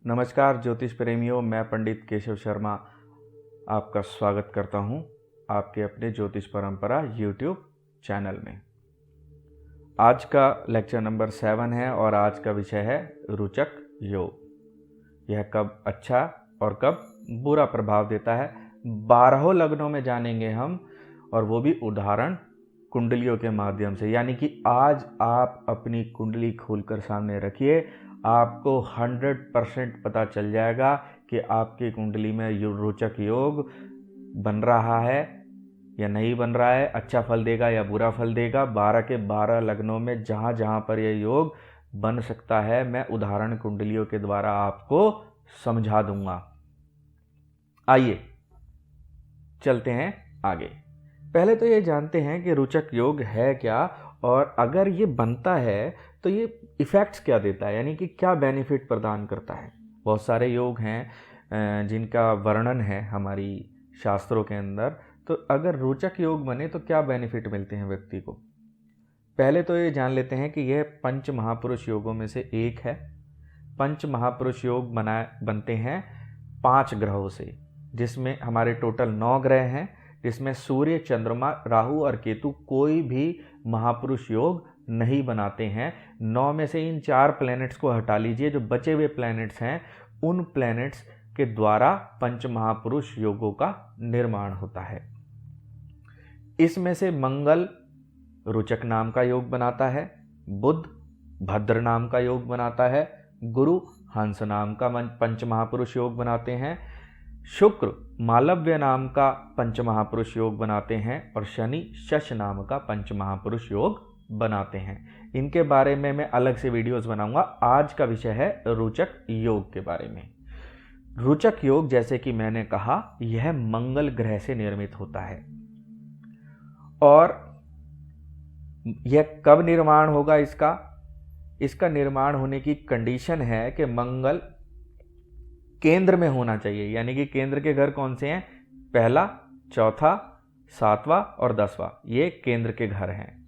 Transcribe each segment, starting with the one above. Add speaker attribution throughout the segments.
Speaker 1: नमस्कार ज्योतिष प्रेमियों, मैं पंडित केशव शर्मा आपका स्वागत करता हूं आपके अपने ज्योतिष परंपरा यूट्यूब चैनल में। आज का लेक्चर नंबर 7 है और आज का विषय है रोचक योग। यह कब अच्छा और कब बुरा प्रभाव देता है 12 लग्नों में जानेंगे हम, और वो भी उदाहरण कुंडलियों के माध्यम से। यानी कि आज आप अपनी कुंडली खोलकर सामने रखिए, आपको 100% पता चल जाएगा कि आपकी कुंडली में रोचक योग बन रहा है या नहीं बन रहा है, अच्छा फल देगा या बुरा फल देगा। 12 के 12 लग्नों में जहाँ जहाँ पर यह योग बन सकता है, मैं उदाहरण कुंडलियों के द्वारा आपको समझा दूंगा। आइए चलते हैं आगे। पहले तो ये जानते हैं कि रोचक योग है क्या, और अगर ये बनता है तो ये इफ़ेक्ट्स क्या देता है, यानी कि क्या बेनिफिट प्रदान करता है। बहुत सारे योग हैं जिनका वर्णन है हमारी शास्त्रों के अंदर। तो अगर रोचक योग बने तो क्या बेनिफिट मिलते हैं व्यक्ति को। पहले तो ये जान लेते हैं कि यह पंच महापुरुष योगों में से एक है। पंच महापुरुष योग बनते हैं 5 ग्रहों से, जिसमें हमारे टोटल 9 ग्रह हैं, जिसमें सूर्य, चंद्रमा, राहु और केतु कोई भी महापुरुष योग नहीं बनाते हैं। 9 में से इन 4 प्लैनेट्स को हटा लीजिए, जो बचे हुए प्लैनेट्स हैं उन प्लैनेट्स के द्वारा पंच महापुरुष योगों का निर्माण होता है। इसमें से मंगल रोचक नाम का योग बनाता है, बुध भद्र नाम का योग बनाता है, गुरु हंस नाम का पंच महापुरुष योग बनाते हैं, शुक्र मालव्य नाम का पंच महापुरुष योग बनाते हैं, और शनि शश नाम का पंच महापुरुष योग बनाते हैं। इनके बारे में मैं अलग से वीडियोस बनाऊंगा। आज का विषय है रोचक योग के बारे में। रोचक योग, जैसे कि मैंने कहा, यह मंगल ग्रह से निर्मित होता है। और यह कब निर्माण होगा इसका निर्माण होने की कंडीशन है कि मंगल केंद्र में होना चाहिए। यानी कि केंद्र के घर कौन से हैं? पहला, चौथा, 7वां और 10वां, ये केंद्र के घर हैं।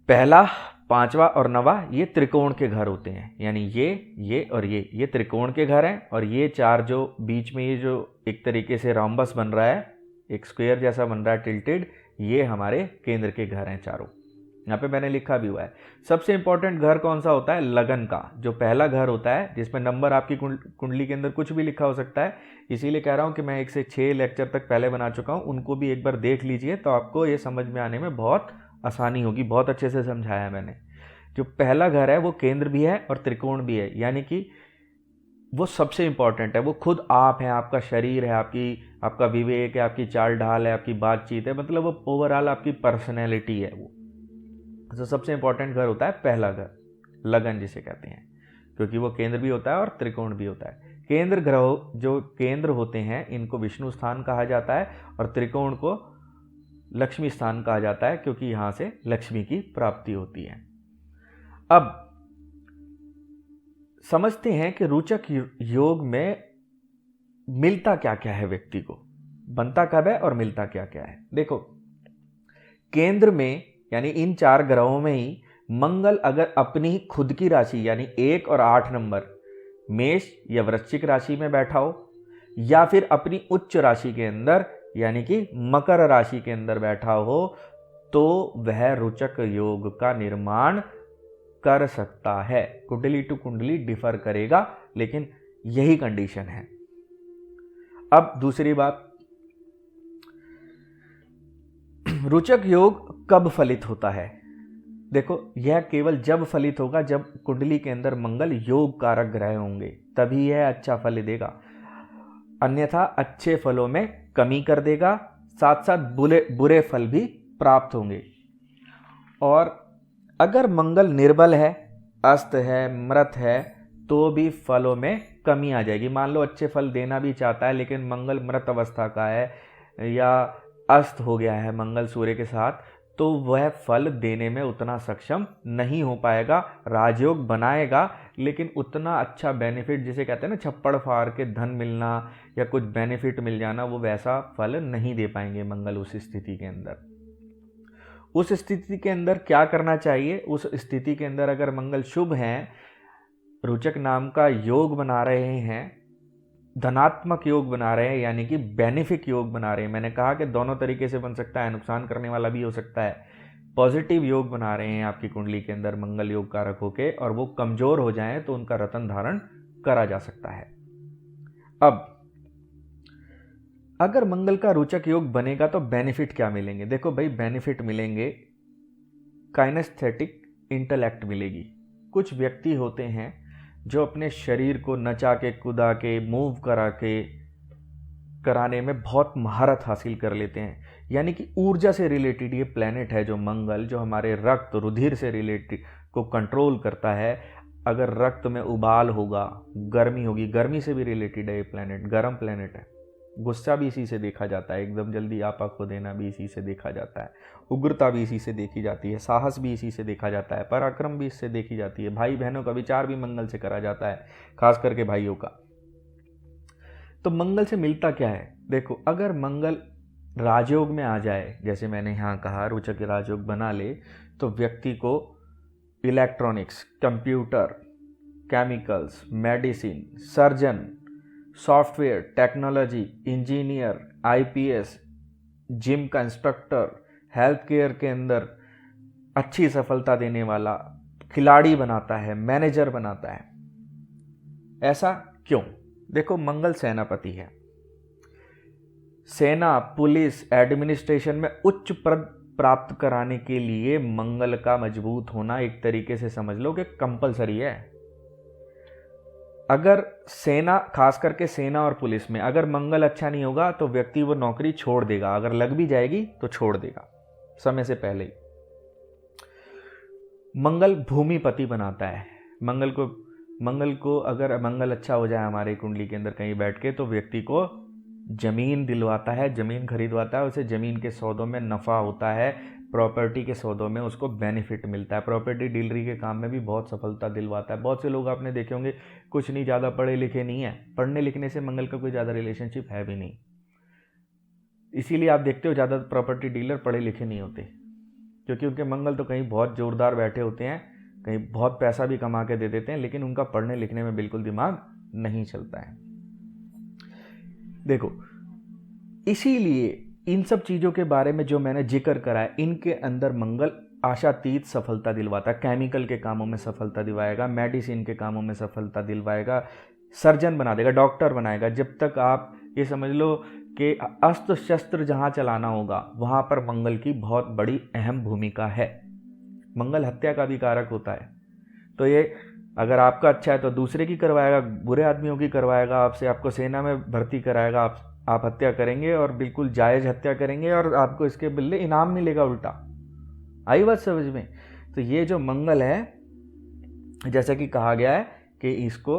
Speaker 1: पहला, 5वां और 9वां ये त्रिकोण के घर होते हैं। यानी ये और ये त्रिकोण के घर हैं। और ये 4 जो बीच में ये जो एक तरीके से रोम्बस बन रहा है, एक स्क्वायर जैसा बन रहा है टिल्टेड, ये हमारे केंद्र के घर हैं चारों। यहाँ पे मैंने लिखा भी हुआ है। सबसे इंपॉर्टेंट घर कौन सा होता है? लगन का, जो पहला घर होता है, जिसमें नंबर आपकी कुंडली के अंदर कुछ भी लिखा हो सकता है। इसीलिए कह रहा हूँ कि मैं 1 से 6 लेक्चर तक पहले बना चुका हूँ, उनको भी एक बार देख लीजिए तो आपको ये समझ में आने में बहुत आसानी होगी। बहुत अच्छे से समझाया है मैंने। जो पहला घर है वो केंद्र भी है और त्रिकोण भी है, यानी कि वो सबसे इंपॉर्टेंट है। वो खुद आप हैं, आपका शरीर है, आपका विवेक है, आपकी चाल ढाल है, आपकी बातचीत है, मतलब वो ओवरऑल आपकी पर्सनैलिटी है। वो तो सबसे इंपॉर्टेंट घर होता है पहला घर, लगन जिसे कहते हैं, क्योंकि वो केंद्र भी होता है और त्रिकोण भी होता है। केंद्र ग्रह जो केंद्र होते हैं इनको विष्णु स्थान कहा जाता है, और त्रिकोण को लक्ष्मी स्थान कहा जाता है, क्योंकि यहां से लक्ष्मी की प्राप्ति होती है। अब समझते हैं कि रोचक योग में मिलता क्या क्या है व्यक्ति को, बनता कब है और मिलता क्या क्या है। देखो, केंद्र में यानी इन 4 ग्रहों में ही मंगल अगर अपनी खुद की राशि यानी 1 और 8 नंबर मेष या वृश्चिक राशि में बैठा हो, या फिर अपनी उच्च राशि के अंदर यानी कि मकर राशि के अंदर बैठा हो, तो वह रोचक योग का निर्माण कर सकता है। कुंडली टू कुंडली डिफर करेगा, लेकिन यही कंडीशन है। अब दूसरी बात, रोचक योग कब फलित होता है? देखो, यह केवल जब फलित होगा जब कुंडली के अंदर मंगल योग कारक ग्रह होंगे, तभी यह अच्छा फल देगा। अन्यथा अच्छे फलों में कमी कर देगा, साथ साथ बुरे फल भी प्राप्त होंगे। और अगर मंगल निर्बल है, अस्त है, मृत है, तो भी फलों में कमी आ जाएगी। मान लो अच्छे फल देना भी चाहता है, लेकिन मंगल मृत अवस्था का है या अस्त हो गया है मंगल सूर्य के साथ, तो वह फल देने में उतना सक्षम नहीं हो पाएगा। राजयोग बनाएगा, लेकिन उतना अच्छा बेनिफिट, जिसे कहते हैं ना छप्पड़ फाड़ के धन मिलना या कुछ बेनिफिट मिल जाना, वो वैसा फल नहीं दे पाएंगे मंगल उस स्थिति के अंदर। उस स्थिति के अंदर क्या करना चाहिए? उस स्थिति के अंदर अगर मंगल शुभ है रोचक नाम का योग बना रहे हैं, धनात्मक योग बना रहे हैं, यानी कि बेनिफिक योग बना रहे हैं। मैंने कहा कि दोनों तरीके से बन सकता है, नुकसान करने वाला भी हो सकता है। पॉजिटिव योग बना रहे हैं आपकी कुंडली के अंदर मंगल योग कारक होके, और वो कमजोर हो जाएं तो उनका रतन धारण करा जा सकता है। अब अगर मंगल का रोचक योग बनेगा तो बेनिफिट क्या मिलेंगे? देखो भाई, बेनिफिट मिलेंगे, काइनेस्थेटिक इंटेलेक्ट मिलेगी। कुछ व्यक्ति होते हैं जो अपने शरीर को नचा के, कुदा के, मूव कराने में बहुत महारत हासिल कर लेते हैं। यानी कि ऊर्जा से रिलेटेड ये प्लैनेट है जो मंगल, जो हमारे रक्त रुधिर से रिलेटेड को कंट्रोल करता है। अगर रक्त में उबाल होगा, गर्मी होगी, गर्मी से भी रिलेटेड है ये प्लैनेट, गर्म प्लैनेट है। गुस्सा भी इसी से देखा जाता है, एकदम जल्दी आपा खो देना भी इसी से देखा जाता है, उग्रता भी इसी से देखी जाती है, साहस भी इसी से देखा जाता है, पराक्रम भी इससे देखी जाती है, भाई बहनों का विचार भी मंगल से करा जाता है, खास करके भाइयों का। तो मंगल से मिलता क्या है? देखो, अगर मंगल राजयोग में आ जाए, जैसे मैंने यहाँ कहा रोचक राजयोग बना ले, तो व्यक्ति को electronics, computer, chemicals, medicine, surgeon, software, technology, engineer, IPS, gym का इंस्ट्रक्टर, हेल्थ केयर के अंदर अच्छी सफलता देने वाला खिलाड़ी बनाता है, मैनेजर बनाता है। ऐसा क्यों? देखो, मंगल सेनापति है। सेना, पुलिस, एडमिनिस्ट्रेशन में उच्च पद प्राप्त कराने के लिए मंगल का मजबूत होना एक तरीके से समझ लो कि कंपलसरी है। अगर सेना, खास करके सेना और पुलिस में अगर मंगल अच्छा नहीं होगा तो व्यक्ति वो नौकरी छोड़ देगा, अगर लग भी जाएगी तो छोड़ देगा समय से पहले ही। मंगल भूमिपति बनाता है। मंगल को अगर मंगल अच्छा हो जाए हमारे कुंडली के अंदर कहीं बैठ के, तो व्यक्ति को जमीन दिलवाता है, जमीन खरीदवाता है, उसे जमीन के सौदों में नफ़ा होता है, प्रॉपर्टी के सौदों में उसको बेनिफिट मिलता है, प्रॉपर्टी डीलरी के काम में भी बहुत सफलता दिलवाता है। बहुत से लोग आपने देखे होंगे कुछ नहीं, ज़्यादा पढ़े लिखे नहीं है, पढ़ने लिखने से मंगल का कोई ज़्यादा रिलेशनशिप है भी नहीं। इसीलिए आप देखते हो ज़्यादा प्रॉपर्टी डीलर पढ़े लिखे नहीं होते, क्योंकि उनके मंगल तो कहीं बहुत जोरदार बैठे होते हैं, कहीं बहुत पैसा भी कमा के दे देते हैं, लेकिन उनका पढ़ने लिखने में बिल्कुल दिमाग नहीं चलता है। देखो, इसीलिए इन सब चीज़ों के बारे में जो मैंने जिक्र करा है, इनके अंदर मंगल आशातीत सफलता दिलवाता है। केमिकल के कामों में सफलता दिलवाएगा, मेडिसिन के कामों में सफलता दिलवाएगा, सर्जन बना देगा, डॉक्टर बनाएगा। जब तक आप ये समझ लो कि अस्त्र शस्त्र जहाँ चलाना होगा वहाँ पर मंगल की बहुत बड़ी अहम भूमिका है। मंगल हत्या का भी कारक होता है, तो ये अगर आपका अच्छा है तो दूसरे की करवाएगा, बुरे आदमियों की करवाएगा आपसे, आपको सेना में भर्ती कराएगा, आप हत्या करेंगे और बिल्कुल जायज़ हत्या करेंगे और आपको इसके बदले इनाम मिलेगा उल्टा। आई बात समझ में? तो ये जो मंगल है, जैसा कि कहा गया है कि इसको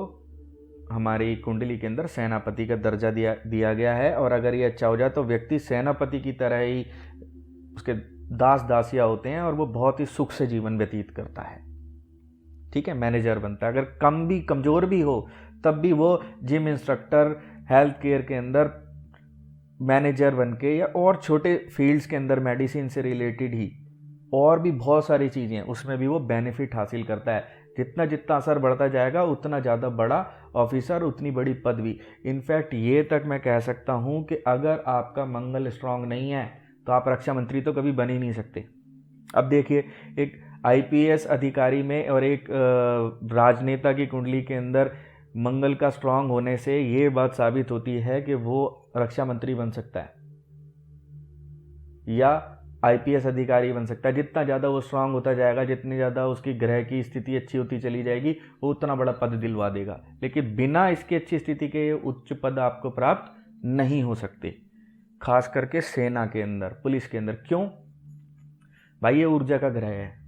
Speaker 1: हमारी कुंडली के अंदर सेनापति का दर्जा दिया गया है, और अगर ये अच्छा हो जाए तो व्यक्ति सेनापति की तरह ही उसके दास दासियाँ होते हैं और वो बहुत ही सुख से जीवन व्यतीत करता है। ठीक है, मैनेजर बनता है। अगर कमज़ोर भी हो तब भी वो जिम इंस्ट्रक्टर, हेल्थ केयर के अंदर मैनेजर बन के, या और छोटे फील्ड्स के अंदर मेडिसिन से रिलेटेड ही और भी बहुत सारी चीज़ें, उसमें भी वो बेनिफिट हासिल करता है। जितना जितना असर बढ़ता जाएगा उतना ज़्यादा बड़ा ऑफिसर, उतनी बड़ी पदवी। इनफैक्ट ये तक मैं कह सकता हूँ कि अगर आपका मंगल स्ट्रांग नहीं है तो आप रक्षा मंत्री तो कभी बन ही नहीं सकते। अब देखिए, एक आईपीएस अधिकारी में और एक राजनेता की कुंडली के अंदर मंगल का स्ट्रांग होने से ये बात साबित होती है कि वो रक्षा मंत्री बन सकता है या आईपीएस अधिकारी बन सकता है। जितना ज़्यादा वो स्ट्रांग होता जाएगा, जितनी ज़्यादा उसकी ग्रह की स्थिति अच्छी होती चली जाएगी, वो उतना बड़ा पद दिलवा देगा। लेकिन बिना इसकी अच्छी स्थिति के ये उच्च पद आपको प्राप्त नहीं हो सकते, खास करके सेना के अंदर, पुलिस के अंदर। क्यों भाई? ये ऊर्जा का ग्रह है।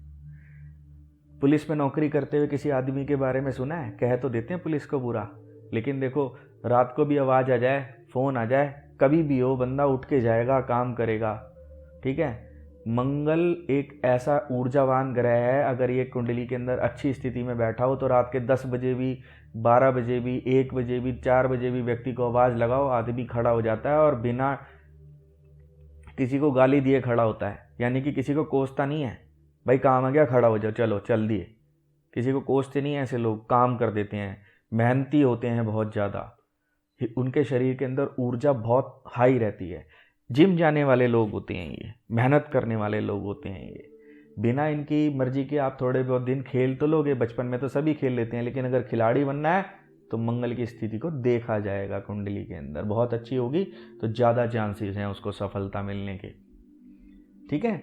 Speaker 1: पुलिस में नौकरी करते हुए किसी आदमी के बारे में सुना है? कह तो देते हैं पुलिस को बुरा, लेकिन देखो, रात को भी आवाज़ आ जाए, फ़ोन आ जाए, कभी भी हो, बंदा उठ के जाएगा, काम करेगा। ठीक है, मंगल एक ऐसा ऊर्जावान ग्रह है, अगर ये कुंडली के अंदर अच्छी स्थिति में बैठा हो तो रात के 10 बजे भी, 12 बजे भी, 1 बजे भी, 4 बजे भी व्यक्ति को आवाज़ लगाओ, आदमी खड़ा हो जाता है और बिना किसी को गाली दिए खड़ा होता है। यानी कि किसी को कोसता नहीं है, भाई काम आ गया, खड़ा हो जाओ, चलो चल दिए। किसी को कोसते नहीं हैं ऐसे लोग, काम कर देते हैं, मेहनती होते हैं बहुत ज़्यादा, उनके शरीर के अंदर ऊर्जा बहुत हाई रहती है। जिम जाने वाले लोग होते हैं ये, मेहनत करने वाले लोग होते हैं ये। बिना इनकी मर्जी के आप थोड़े बहुत दिन खेल तो लोगे, बचपन में तो सभी खेल लेते हैं, लेकिन अगर खिलाड़ी बनना है तो मंगल की स्थिति को देखा जाएगा कुंडली के अंदर, बहुत अच्छी होगी तो ज़्यादा चांसेस हैं उसको सफलता मिलने के। ठीक है,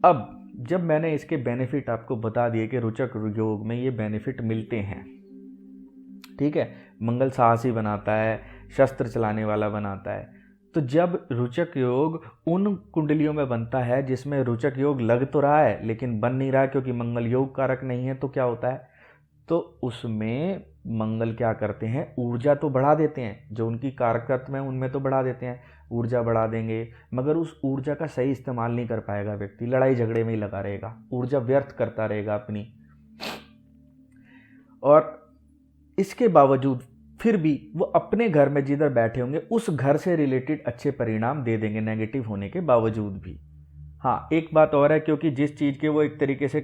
Speaker 1: अब जब मैंने इसके बेनिफिट आपको बता दिए कि रोचक योग में ये बेनिफिट मिलते हैं, ठीक है, मंगल साहसी बनाता है, शस्त्र चलाने वाला बनाता है, तो जब रोचक योग उन कुंडलियों में बनता है जिसमें रोचक योग लग तो रहा है लेकिन बन नहीं रहा क्योंकि मंगल योग कारक नहीं है, तो क्या होता है, तो उसमें मंगल क्या करते हैं, ऊर्जा तो बढ़ा देते हैं, जो उनकी कारकत्व में उनमें तो बढ़ा देते हैं, ऊर्जा बढ़ा देंगे, मगर उस ऊर्जा का सही इस्तेमाल नहीं कर पाएगा व्यक्ति, लड़ाई झगड़े में ही लगा रहेगा, ऊर्जा व्यर्थ करता रहेगा अपनी। और इसके बावजूद फिर भी वो अपने घर में जिधर बैठे होंगे उस घर से रिलेटेड अच्छे परिणाम दे देंगे, नेगेटिव होने के बावजूद भी। हाँ, एक बात और है, क्योंकि जिस चीज़ के वो एक तरीके से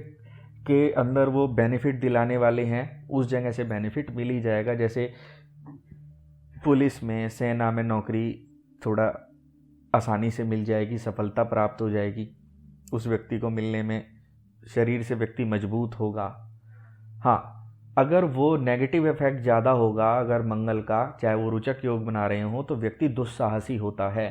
Speaker 1: के अंदर वो बेनिफिट दिलाने वाले हैं उस जगह से बेनिफिट मिल ही जाएगा। जैसे पुलिस में, सेना में नौकरी थोड़ा आसानी से मिल जाएगी, सफलता प्राप्त हो जाएगी उस व्यक्ति को मिलने में, शरीर से व्यक्ति मजबूत होगा। हाँ, अगर वो नेगेटिव इफेक्ट ज़्यादा होगा अगर मंगल का, चाहे वो रोचक योग बना रहे हों, तो व्यक्ति दुस्साहसी होता है।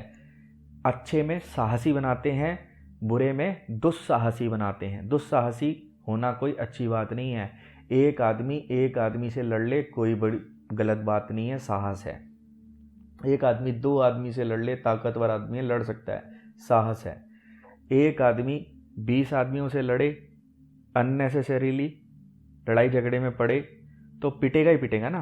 Speaker 1: अच्छे में साहसी बनाते हैं, बुरे में दुस्साहसी बनाते हैं। दुस्साहसी होना कोई अच्छी बात नहीं है। एक आदमी से लड़ ले कोई बड़ी गलत बात नहीं है, साहस है। एक आदमी 2 आदमी से लड़ ले, ताकतवर आदमी लड़ सकता है, साहस है। एक आदमी 20 आदमियों से लड़े, अननेसेसरीली लड़ाई झगड़े में पड़े, तो पिटेगा ही पिटेगा ना,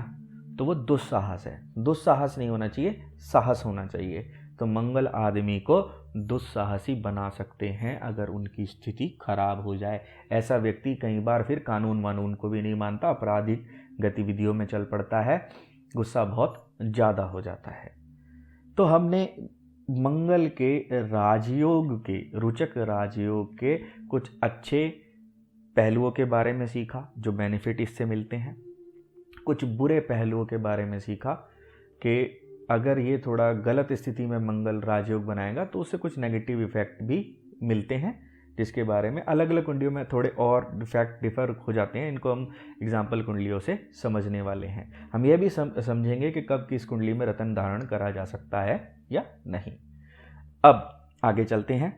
Speaker 1: तो वो दुस्साहस है। दुस्साहस नहीं होना चाहिए, साहस होना चाहिए। तो मंगल आदमी को दुस्साहसी बना सकते हैं अगर उनकी स्थिति खराब हो जाए। ऐसा व्यक्ति कई बार फिर कानून वानून को भी नहीं मानता, आपराधिक गतिविधियों में चल पड़ता है, गुस्सा बहुत ज़्यादा हो जाता है। तो हमने मंगल के राजयोग के, रोचक राजयोग के कुछ अच्छे पहलुओं के बारे में सीखा जो बेनिफिट इससे मिलते हैं, कुछ बुरे पहलुओं के बारे में सीखा कि अगर ये थोड़ा गलत स्थिति में मंगल राजयोग बनाएगा तो उससे कुछ नेगेटिव इफेक्ट भी मिलते हैं, जिसके बारे में अलग अलग कुंडलियों में थोड़े और इफेक्ट डिफर हो जाते हैं। इनको हम एग्जाम्पल कुंडलियों से समझने वाले हैं। हम यह भी समझेंगे कि कब किस कुंडली में रत्न धारण करा जा सकता है या नहीं। अब आगे चलते हैं।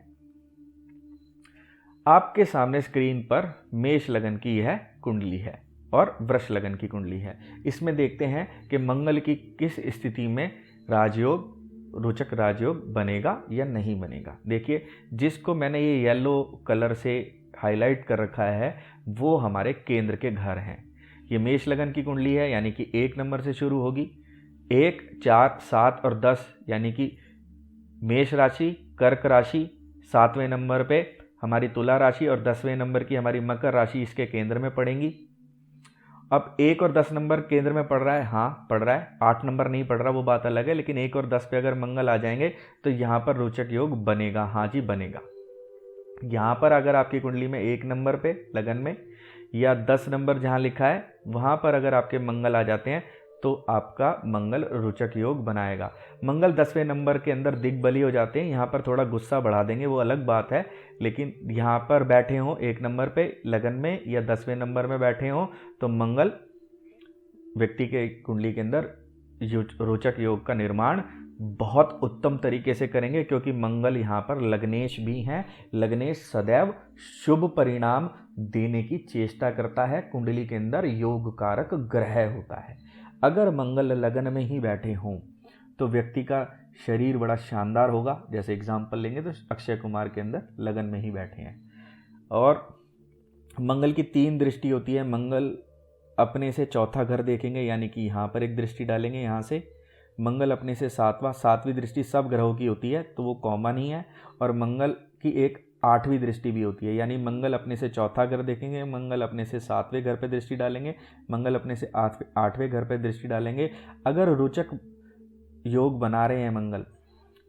Speaker 1: आपके सामने स्क्रीन पर मेष लगन की यह कुंडली है और वृष लगन की कुंडली है। इसमें देखते हैं कि मंगल की किस स्थिति में राजयोग, रोचक राजयोग बनेगा या नहीं बनेगा। देखिए, जिसको मैंने ये येलो कलर से हाईलाइट कर रखा है वो हमारे केंद्र के घर हैं। ये मेष लगन की कुंडली है, यानी कि 1 नंबर से शुरू होगी। 1, 4, 7 और 10 यानी कि मेष राशि, कर्क राशि 7वें नंबर पे हमारी तुला राशि और 10वें नंबर की हमारी मकर राशि इसके केंद्र में पड़ेंगी। अब 1 और 10 नंबर केंद्र में पड़ रहा है, हाँ पड़ रहा है, 8 नंबर नहीं पड़ रहा, वो बात अलग है, लेकिन 1 और 10 पे अगर मंगल आ जाएंगे तो यहाँ पर रोचक योग बनेगा। हाँ जी, बनेगा। यहाँ पर अगर आपकी कुंडली में 1 नंबर पे लगन में या 10 नंबर जहाँ लिखा है वहाँ पर अगर आपके मंगल आ जाते हैं तो आपका मंगल रोचक योग बनाएगा। मंगल 10वें नंबर के अंदर दिग्बली हो जाते हैं, यहाँ पर थोड़ा गुस्सा बढ़ा देंगे, वो अलग बात है, लेकिन यहाँ पर बैठे हों 1 नंबर पे लगन में या 10वें नंबर में बैठे हों तो मंगल व्यक्ति के कुंडली के अंदर रोचक योग का निर्माण बहुत उत्तम तरीके से करेंगे, क्योंकि मंगल यहाँ पर लग्नेश भी हैं। लग्नेश सदैव शुभ परिणाम देने की चेष्टा करता है, कुंडली के अंदर योग कारक ग्रह होता है। अगर मंगल लगन में ही बैठे हों तो व्यक्ति का शरीर बड़ा शानदार होगा। जैसे एग्जाम्पल लेंगे तो अक्षय कुमार के अंदर लगन में ही बैठे हैं। और मंगल की 3 दृष्टि होती है। मंगल अपने से चौथा घर देखेंगे, यानी कि यहाँ पर एक दृष्टि डालेंगे यहाँ से। मंगल अपने से 7वीं दृष्टि सब ग्रहों की होती है तो वो कॉमन ही है। और मंगल की एक 8वीं दृष्टि भी होती है, यानी मंगल अपने से चौथा घर देखेंगे, मंगल अपने से 7वें घर पर दृष्टि डालेंगे, मंगल अपने से 8वें घर पर दृष्टि डालेंगे। अगर रोचक योग बना रहे हैं मंगल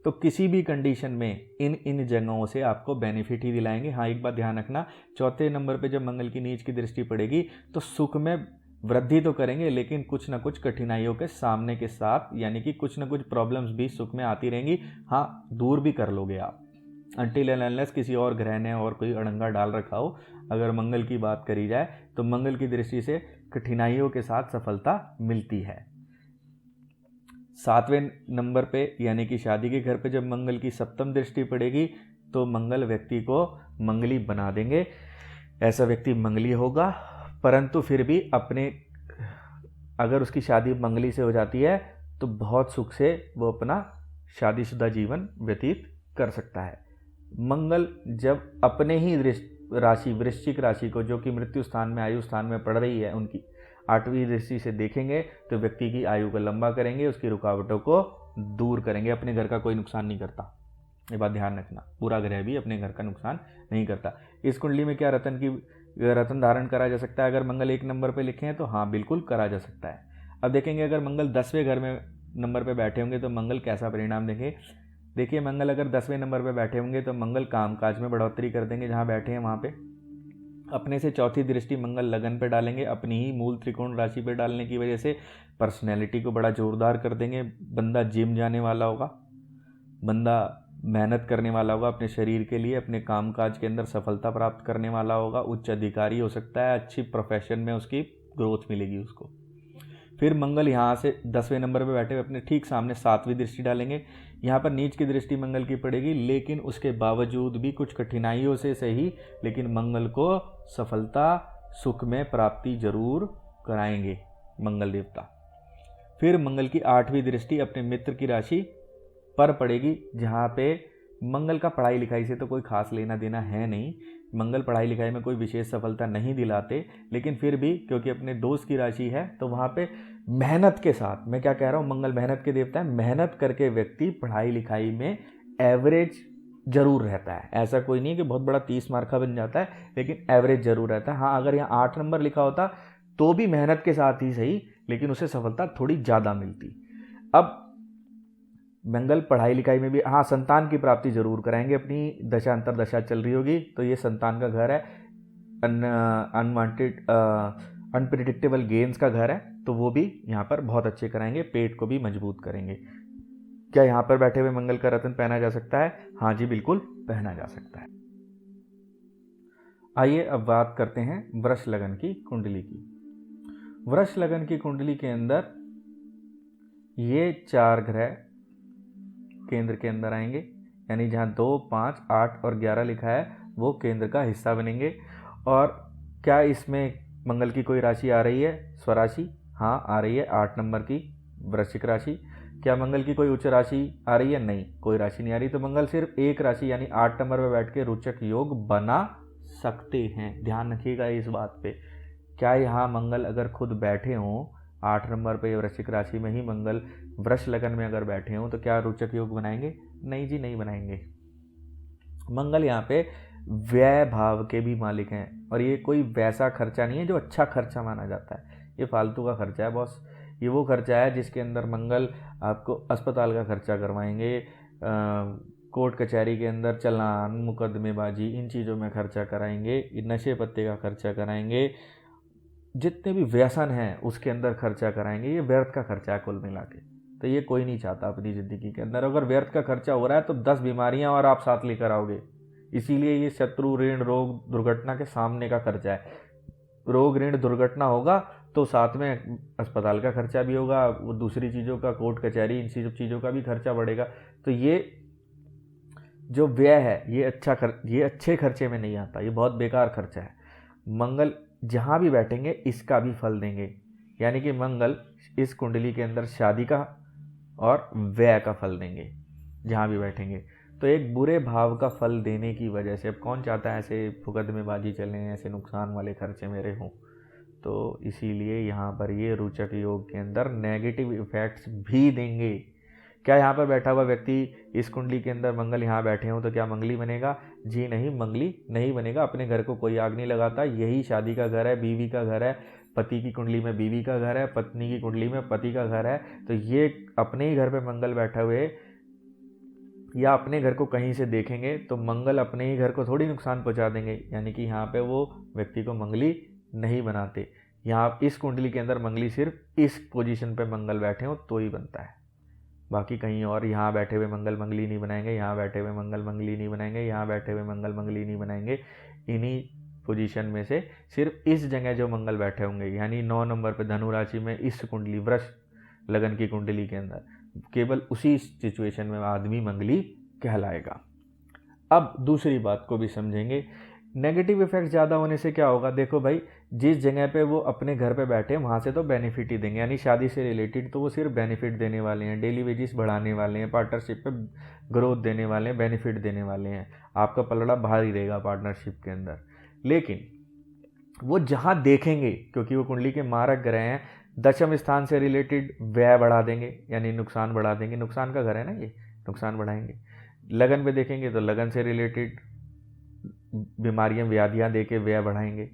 Speaker 1: तो किसी भी कंडीशन में इन जगहों से आपको बेनिफिट ही दिलाएंगे। हाँ, एक बात ध्यान रखना, चौथे नंबर पे जब मंगल की नीच की दृष्टि पड़ेगी तो सुख में वृद्धि तो करेंगे, लेकिन कुछ ना कुछ कठिनाइयों के सामने के साथ, यानी कि कुछ ना कुछ प्रॉब्लम्स भी सुख में आती रहेंगी। हाँ, दूर भी कर लोगे आप, अनटिल एंड अनलेस किसी और ग्रह ने और कोई अड़ंगा डाल रखा हो। अगर मंगल की बात करी जाए तो मंगल की दृष्टि से कठिनाइयों के साथ सफलता मिलती है। 7वें नंबर पे यानी कि शादी के घर पे जब मंगल की सप्तम दृष्टि पड़ेगी तो मंगल व्यक्ति को मंगली बना देंगे। ऐसा व्यक्ति मंगली होगा, परंतु फिर भी अपने, अगर उसकी शादी मंगली से हो जाती है तो बहुत सुख से वो अपना शादीशुदा जीवन व्यतीत कर सकता है। मंगल जब अपने ही राशि वृश्चिक राशि को, जो कि मृत्यु स्थान में, आयु स्थान में पड़ रही है, उनकी 8वीं दृष्टि से देखेंगे तो व्यक्ति की आयु को लंबा करेंगे, उसकी रुकावटों को दूर करेंगे। अपने घर का कोई नुकसान नहीं करता, ये बात ध्यान रखना। पूरा ग्रह भी अपने घर का नुकसान नहीं करता। इस कुंडली में क्या रत्न धारण करा जा सकता है? अगर मंगल 1 नंबर पर लिखे हैं तो हाँ, बिल्कुल करा जा सकता है। अब देखेंगे अगर मंगल 10वें घर में नंबर पर बैठे होंगे तो मंगल कैसा परिणाम देंगे। देखिए, मंगल अगर 10वें नंबर पर बैठे होंगे तो मंगल कामकाज में बढ़ोतरी कर देंगे। जहाँ बैठे हैं वहाँ पे अपने से चौथी दृष्टि मंगल लगन पे डालेंगे, अपनी ही मूल त्रिकोण राशि पे डालने की वजह से पर्सनैलिटी को बड़ा जोरदार कर देंगे। बंदा जिम जाने वाला होगा, बंदा मेहनत करने वाला होगा अपने शरीर के लिए, अपने कामकाज के अंदर सफलता प्राप्त करने वाला होगा, उच्च अधिकारी हो सकता है, अच्छी प्रोफेशन में उसकी ग्रोथ मिलेगी उसको। फिर मंगल यहाँ से 10वें नंबर पर बैठे हुए अपने ठीक सामने 7वीं दृष्टि डालेंगे। यहाँ पर नीच की दृष्टि मंगल की पड़ेगी, लेकिन उसके बावजूद भी कुछ कठिनाइयों से सही, लेकिन मंगल को सफलता सुख में प्राप्ति जरूर कराएंगे मंगल देवता। फिर मंगल की 8वीं दृष्टि अपने मित्र की राशि पर पड़ेगी, जहाँ पे मंगल का पढ़ाई लिखाई से तो कोई खास लेना देना है नहीं। मंगल पढ़ाई लिखाई में कोई विशेष सफलता नहीं दिलाते, लेकिन फिर भी क्योंकि अपने दोस्त की राशि है तो वहाँ पे मेहनत के साथ, मैं क्या कह रहा हूँ, मंगल मेहनत के देवता है, मेहनत करके व्यक्ति पढ़ाई लिखाई में एवरेज जरूर रहता है। ऐसा कोई नहीं है कि बहुत बड़ा 30 मार्क का बन जाता है, लेकिन एवरेज जरूर रहता है। हाँ, अगर यहाँ 8 नंबर लिखा होता तो भी मेहनत के साथ ही सही, लेकिन उसे सफलता थोड़ी ज़्यादा मिलती। अब मंगल पढ़ाई लिखाई में भी, हाँ, संतान की प्राप्ति जरूर कराएंगे। अपनी दशा अंतर दशा चल रही होगी तो ये संतान का घर है, अनवांटेड अनप्रिडिक्टेबल गेन्स का घर है, तो वो भी यहाँ पर बहुत अच्छे कराएंगे, पेट को भी मजबूत करेंगे। क्या यहाँ पर बैठे हुए मंगल का रत्न पहना जा सकता है? हाँ जी, बिल्कुल पहना जा सकता है। आइए अब बात करते हैं वृष लगन की कुंडली की। वृष लगन की कुंडली के अंदर ये 4 ग्रह केंद्र के अंदर आएंगे, यानी जहाँ 2, 5, 8 और 11 लिखा है वो केंद्र का हिस्सा बनेंगे। और क्या इसमें मंगल की कोई राशि आ रही है? स्वराशि, हाँ आ रही है, 8 नंबर की वृश्चिक राशि। क्या मंगल की कोई उच्च राशि आ रही है? नहीं, कोई राशि नहीं आ रही। तो मंगल सिर्फ एक राशि यानी 8 नंबर पर बैठ के रोचक योग बना सकते हैं। ध्यान रखिएगा इस बात पे। क्या यहाँ मंगल अगर खुद बैठे हों 8 नंबर पे वृश्चिक राशि में ही मंगल वृष लगन में अगर बैठे हों तो क्या रोचक योग बनाएंगे? नहीं जी, नहीं बनाएंगे। मंगल यहाँ पे व्यय भाव के भी मालिक हैं, और ये कोई वैसा खर्चा नहीं है जो अच्छा खर्चा माना जाता है। ये फालतू का खर्चा है बॉस। ये वो खर्चा है जिसके अंदर मंगल आपको अस्पताल का खर्चा करवाएंगे, कोर्ट कचहरी के अंदर चालान, मुकदमेबाजी, इन चीज़ों में खर्चा कराएंगे, नशे पत्ते का खर्चा कराएंगे, जितने भी व्यसन हैं उसके अंदर खर्चा कराएंगे। ये व्यर्थ का खर्चा है कुल मिला के। तो ये कोई नहीं चाहता अपनी ज़िंदगी के अंदर। अगर व्यर्थ का खर्चा हो रहा है तो 10 बीमारियां और आप साथ लेकर आओगे। इसीलिए ये शत्रु, ऋण, रोग, दुर्घटना के सामने का खर्चा है। रोग, ऋण, दुर्घटना होगा तो साथ में अस्पताल का खर्चा भी होगा, वो दूसरी चीज़ों का, कोर्ट कचहरी, इन सब चीज़ों का भी खर्चा बढ़ेगा। तो ये जो व्यय है ये अच्छे खर्चे में नहीं आता, ये बहुत बेकार खर्चा है। मंगल जहाँ भी बैठेंगे इसका भी फल देंगे, यानी कि मंगल इस कुंडली के अंदर शादी का और व्यय का फल देंगे जहाँ भी बैठेंगे। तो एक बुरे भाव का फल देने की वजह से, अब कौन चाहता है ऐसे मुकदमेबाजी चलें, ऐसे नुकसान वाले खर्चे मेरे हों, तो इसीलिए यहाँ पर ये रोचक योग के अंदर नेगेटिव इफेक्ट्स भी देंगे। क्या यहाँ पर बैठा हुआ व्यक्ति इस कुंडली के अंदर मंगल यहाँ बैठे हों तो क्या मंगली बनेगा? जी नहीं, मंगली नहीं बनेगा। अपने घर को कोई आग नहीं लगाता। यही शादी का घर है, बीवी का घर है। पति की कुंडली में बीवी का घर है, पत्नी की कुंडली में पति का घर है। तो ये अपने ही घर पे मंगल बैठा हुए या अपने घर को कहीं से देखेंगे तो मंगल अपने ही घर को थोड़ी नुकसान पहुंचा देंगे, यानी कि यहाँ पे वो व्यक्ति को मंगली नहीं बनाते। यहाँ इस कुंडली के अंदर मंगली सिर्फ इस पोजीशन पे मंगल बैठे हो तो ही बनता है, बाकी कहीं और यहाँ बैठे हुए मंगल मंगली नहीं बनाएंगे, यहाँ बैठे हुए मंगल मंगली नहीं बनाएंगे, यहाँ बैठे हुए मंगल मंगली नहीं बनाएंगे। इन्हीं पोजीशन में से सिर्फ इस जगह जो मंगल बैठे होंगे, यानी 9 नंबर पे धनु राशि में इस कुंडली वृष लगन की कुंडली के अंदर, केवल उसी सिचुएशन में आदमी मंगली कहलाएगा। अब दूसरी बात को भी समझेंगे, नेगेटिव इफेक्ट ज़्यादा होने से क्या होगा। देखो भाई, जिस जगह पे वो अपने घर पे बैठे हैं वहाँ से तो बेनिफिट ही देंगे, यानी शादी से रिलेटेड तो वो सिर्फ बेनिफिट देने वाले हैं, डेली वेजेस बढ़ाने वाले हैं, पार्टनरशिप पे ग्रोथ देने वाले हैं, बेनिफिट देने वाले हैं, आपका पलड़ा भारी रहेगा पार्टनरशिप के अंदर। लेकिन वो जहाँ देखेंगे, क्योंकि वो कुंडली के मारक ग्रह हैं, दशम स्थान से रिलेटेड व्यय बढ़ा देंगे, यानी नुकसान बढ़ा देंगे, नुकसान का घर है ना ये, नुकसान बढ़ाएंगे। लगन पे देखेंगे तो लगन से रिलेटेड बीमारियां व्याधियां देके व्यय बढ़ाएंगे।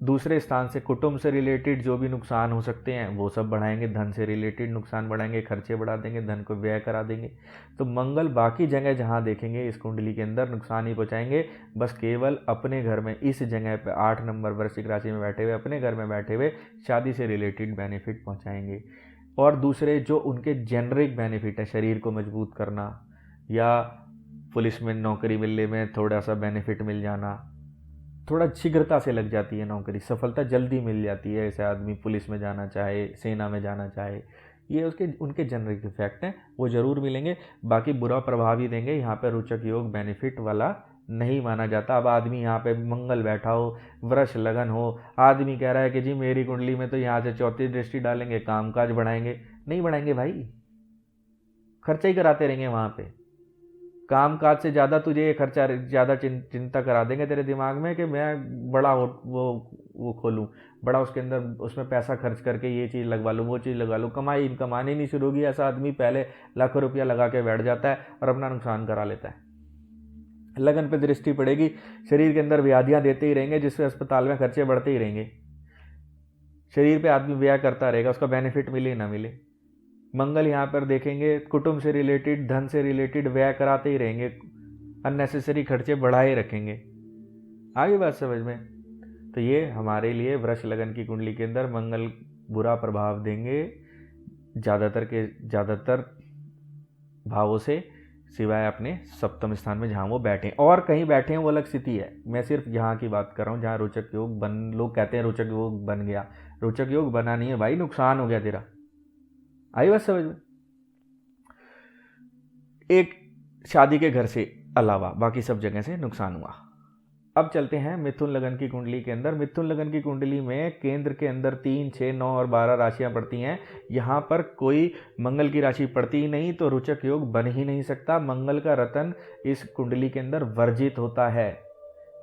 Speaker 1: दूसरे स्थान से कुटुंब से रिलेटेड जो भी नुकसान हो सकते हैं वो सब बढ़ाएंगे, धन से रिलेटेड नुकसान बढ़ाएंगे, खर्चे बढ़ा देंगे, धन को व्यय करा देंगे। तो मंगल बाकी जगह जहाँ देखेंगे इस कुंडली के अंदर नुकसान ही पहुँचाएंगे, बस केवल अपने घर में इस जगह पे 8 नंबर वृश्चिक राशि में बैठे हुए, अपने घर में बैठे हुए शादी से रिलेटेड बेनिफिट पहुँचाएंगे। और दूसरे जो उनके जेनरिक बेनिफिट है, शरीर को मजबूत करना या पुलिस में नौकरी मिलने में थोड़ा सा बेनिफिट मिल जाना, थोड़ा शीघ्रता से लग जाती है नौकरी, सफलता जल्दी मिल जाती है, ऐसे आदमी पुलिस में जाना चाहे, सेना में जाना चाहे, ये उसके उनके जेनरिक इफेक्ट हैं, वो ज़रूर मिलेंगे। बाकी बुरा प्रभाव ही देंगे, यहाँ पे रोचक योग बेनिफिट वाला नहीं माना जाता। अब आदमी यहाँ पे मंगल बैठा हो, वृष लगन हो, आदमी कह रहा है कि जी मेरी कुंडली में तो यहाँ से चौथी दृष्टि डालेंगे, कामकाज बढ़ाएंगे, नहीं बढ़ाएंगे भाई, खर्चा ही कराते रहेंगे वहाँ पे। कामकाज से ज़्यादा तुझे ये खर्चा ज़्यादा चिंता करा देंगे तेरे दिमाग में कि मैं बड़ा वो खोलूँ, बड़ा उसके अंदर उसमें पैसा खर्च करके ये चीज़ लगवा लूँ, वो चीज़ लगवा लूँ, कमानी नहीं शुरू होगी। ऐसा आदमी पहले लाखों रुपया लगा के बैठ जाता है और अपना नुकसान करा लेता है। लगन पे दृष्टि पड़ेगी, शरीर के अंदर व्याधियाँ देते ही रहेंगे, जिससे अस्पताल में खर्चे बढ़ते ही रहेंगे, शरीर पे आदमी व्यय करता रहेगा, उसका बेनिफिट मिले ना मिले। मंगल यहाँ पर देखेंगे कुटुंब से रिलेटेड, धन से रिलेटेड व्यय कराते ही रहेंगे, अननेसेसरी खर्चे बढ़ाए रखेंगे। आगे बात समझ में। तो ये हमारे लिए वृष लगन की कुंडली के अंदर मंगल बुरा प्रभाव देंगे ज़्यादातर भावों से, सिवाय अपने सप्तम स्थान में जहाँ वो बैठे, और कहीं बैठे हैं वो अलग स्थिति है। मैं सिर्फ यहाँ की बात कर रहा हूँ जहाँ रोचक योग लोग कहते हैं रोचक योग बन गया, रोचक योग बना नहीं है भाई, नुकसान हो गया तेरा। आई बात समझ में। एक शादी के घर से अलावा बाकी सब जगह से नुकसान हुआ। अब चलते हैं मिथुन लगन की कुंडली के अंदर। मिथुन लगन की कुंडली में केंद्र के अंदर 3, 6, 9 और 12 राशियां पड़ती हैं। यहाँ पर कोई मंगल की राशि पड़ती ही नहीं, तो रोचक योग बन ही नहीं सकता। मंगल का रतन इस कुंडली के अंदर वर्जित होता है।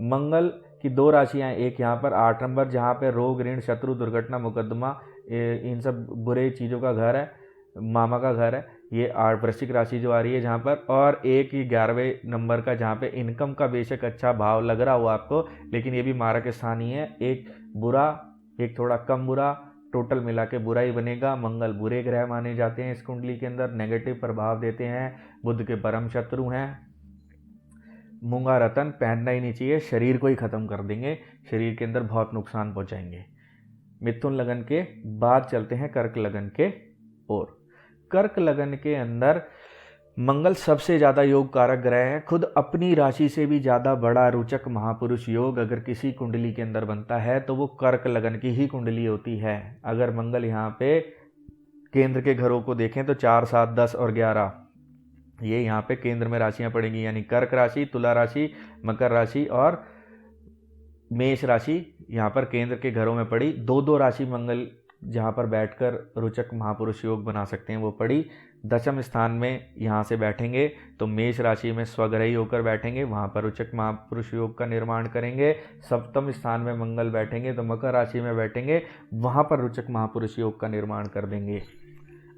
Speaker 1: मंगल की 2 राशियां, एक यहाँ पर 8 नंबर जहाँ पर रोग, ऋण, शत्रु, दुर्घटना, मुकदमा, इन सब बुरे चीज़ों का घर है, मामा का घर है, ये 8 वृश्चिक राशि जो आ रही है जहाँ पर, और एक ही 11वें नंबर का जहाँ पे इनकम का बेशक अच्छा भाव लग रहा हो आपको, लेकिन ये भी मारक स्थान ही है, एक बुरा एक थोड़ा कम बुरा, टोटल मिला के बुरा ही बनेगा। मंगल बुरे ग्रह माने जाते हैं इस कुंडली के अंदर, नेगेटिव प्रभाव देते हैं, बुध के परम शत्रु हैं। मूंगा रतन पहनना ही नहीं चाहिए, शरीर को ही ख़त्म कर देंगे, शरीर के अंदर बहुत नुकसान पहुँचाएंगे। मिथुन लगन के बाद चलते हैं कर्क लगन के ओर। कर्क लगन के अंदर मंगल सबसे ज़्यादा योग कारक ग्रह है, खुद अपनी राशि से भी ज़्यादा बड़ा रोचक महापुरुष योग अगर किसी कुंडली के अंदर बनता है तो वो कर्क लगन की ही कुंडली होती है। अगर मंगल यहाँ पे केंद्र के घरों को देखें तो 4, 7, 10 और 11 ये यहाँ पे केंद्र में राशियाँ पड़ेंगी, यानी कर्क राशि, तुला राशि, मकर राशि और मेष राशि यहाँ पर केंद्र के घरों में पड़ी। 2-2 राशि मंगल जहाँ पर बैठकर रोचक महापुरुष योग बना सकते हैं वो पड़ी। दशम स्थान में यहाँ से बैठेंगे तो मेष राशि में स्वग्रही होकर बैठेंगे, वहाँ पर रोचक महापुरुष योग का निर्माण करेंगे। सप्तम स्थान में मंगल बैठेंगे तो मकर राशि में बैठेंगे, वहाँ पर रोचक महापुरुष योग का निर्माण कर देंगे।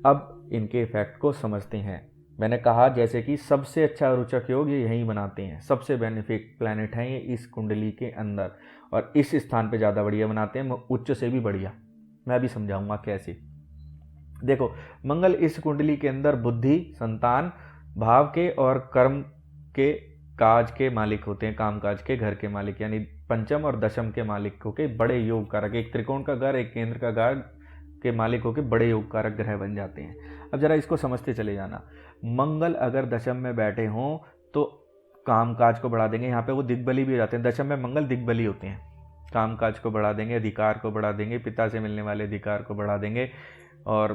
Speaker 1: अब इनके इफेक्ट को समझते हैं। मैंने कहा जैसे कि सबसे अच्छा रोचक योग ये यहीं बनाते हैं, सबसे बेनिफिक प्लैनेट हैं ये इस कुंडली के अंदर, और इस स्थान पे ज़्यादा बढ़िया बनाते हैं, उच्च से भी बढ़िया। मैं भी समझाऊंगा कैसे। देखो, मंगल इस कुंडली के अंदर बुद्धि, संतान, भाव के और कर्म के काज के मालिक होते हैं, कामकाज के घर के मालिक, यानी पंचम और दशम के मालिक होके बड़े योग कारक, एक त्रिकोण का घर एक केंद्र का घर के मालिक होके बड़े योग कारक ग्रह बन जाते हैं। अब जरा इसको समझते चले जाना। मंगल अगर दशम में बैठे हों तो कामकाज को बढ़ा देंगे, यहाँ पे वो दिग्बली भी हो जाते हैं, दशम में मंगल दिग्बली होते हैं, कामकाज को बढ़ा देंगे, अधिकार को बढ़ा देंगे, पिता से मिलने वाले अधिकार को बढ़ा देंगे, और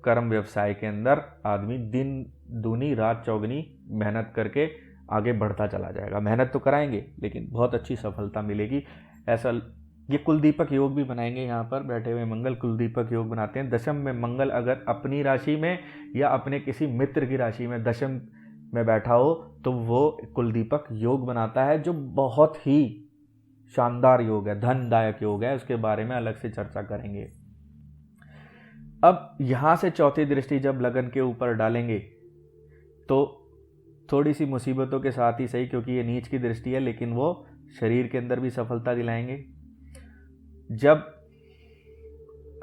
Speaker 1: कर्म व्यवसाय के अंदर आदमी दिन दूनी रात चौगनी मेहनत करके आगे बढ़ता चला जाएगा। मेहनत तो कराएंगे लेकिन बहुत अच्छी सफलता मिलेगी। ऐसा ये कुलदीपक योग भी बनाएंगे, यहाँ पर बैठे हुए मंगल कुलदीपक योग बनाते हैं। दशम में मंगल अगर अपनी राशि में या अपने किसी मित्र की राशि में दशम में बैठा हो तो वो कुलदीपक योग बनाता है, जो बहुत ही शानदार योग है, धनदायक योग है। उसके बारे में अलग से चर्चा करेंगे। अब यहाँ से चौथी दृष्टि जब लगन के ऊपर डालेंगे तो थोड़ी सी मुसीबतों के साथ ही सही, क्योंकि ये नीच की दृष्टि है, लेकिन वो शरीर के अंदर भी सफलता दिलाएंगे। जब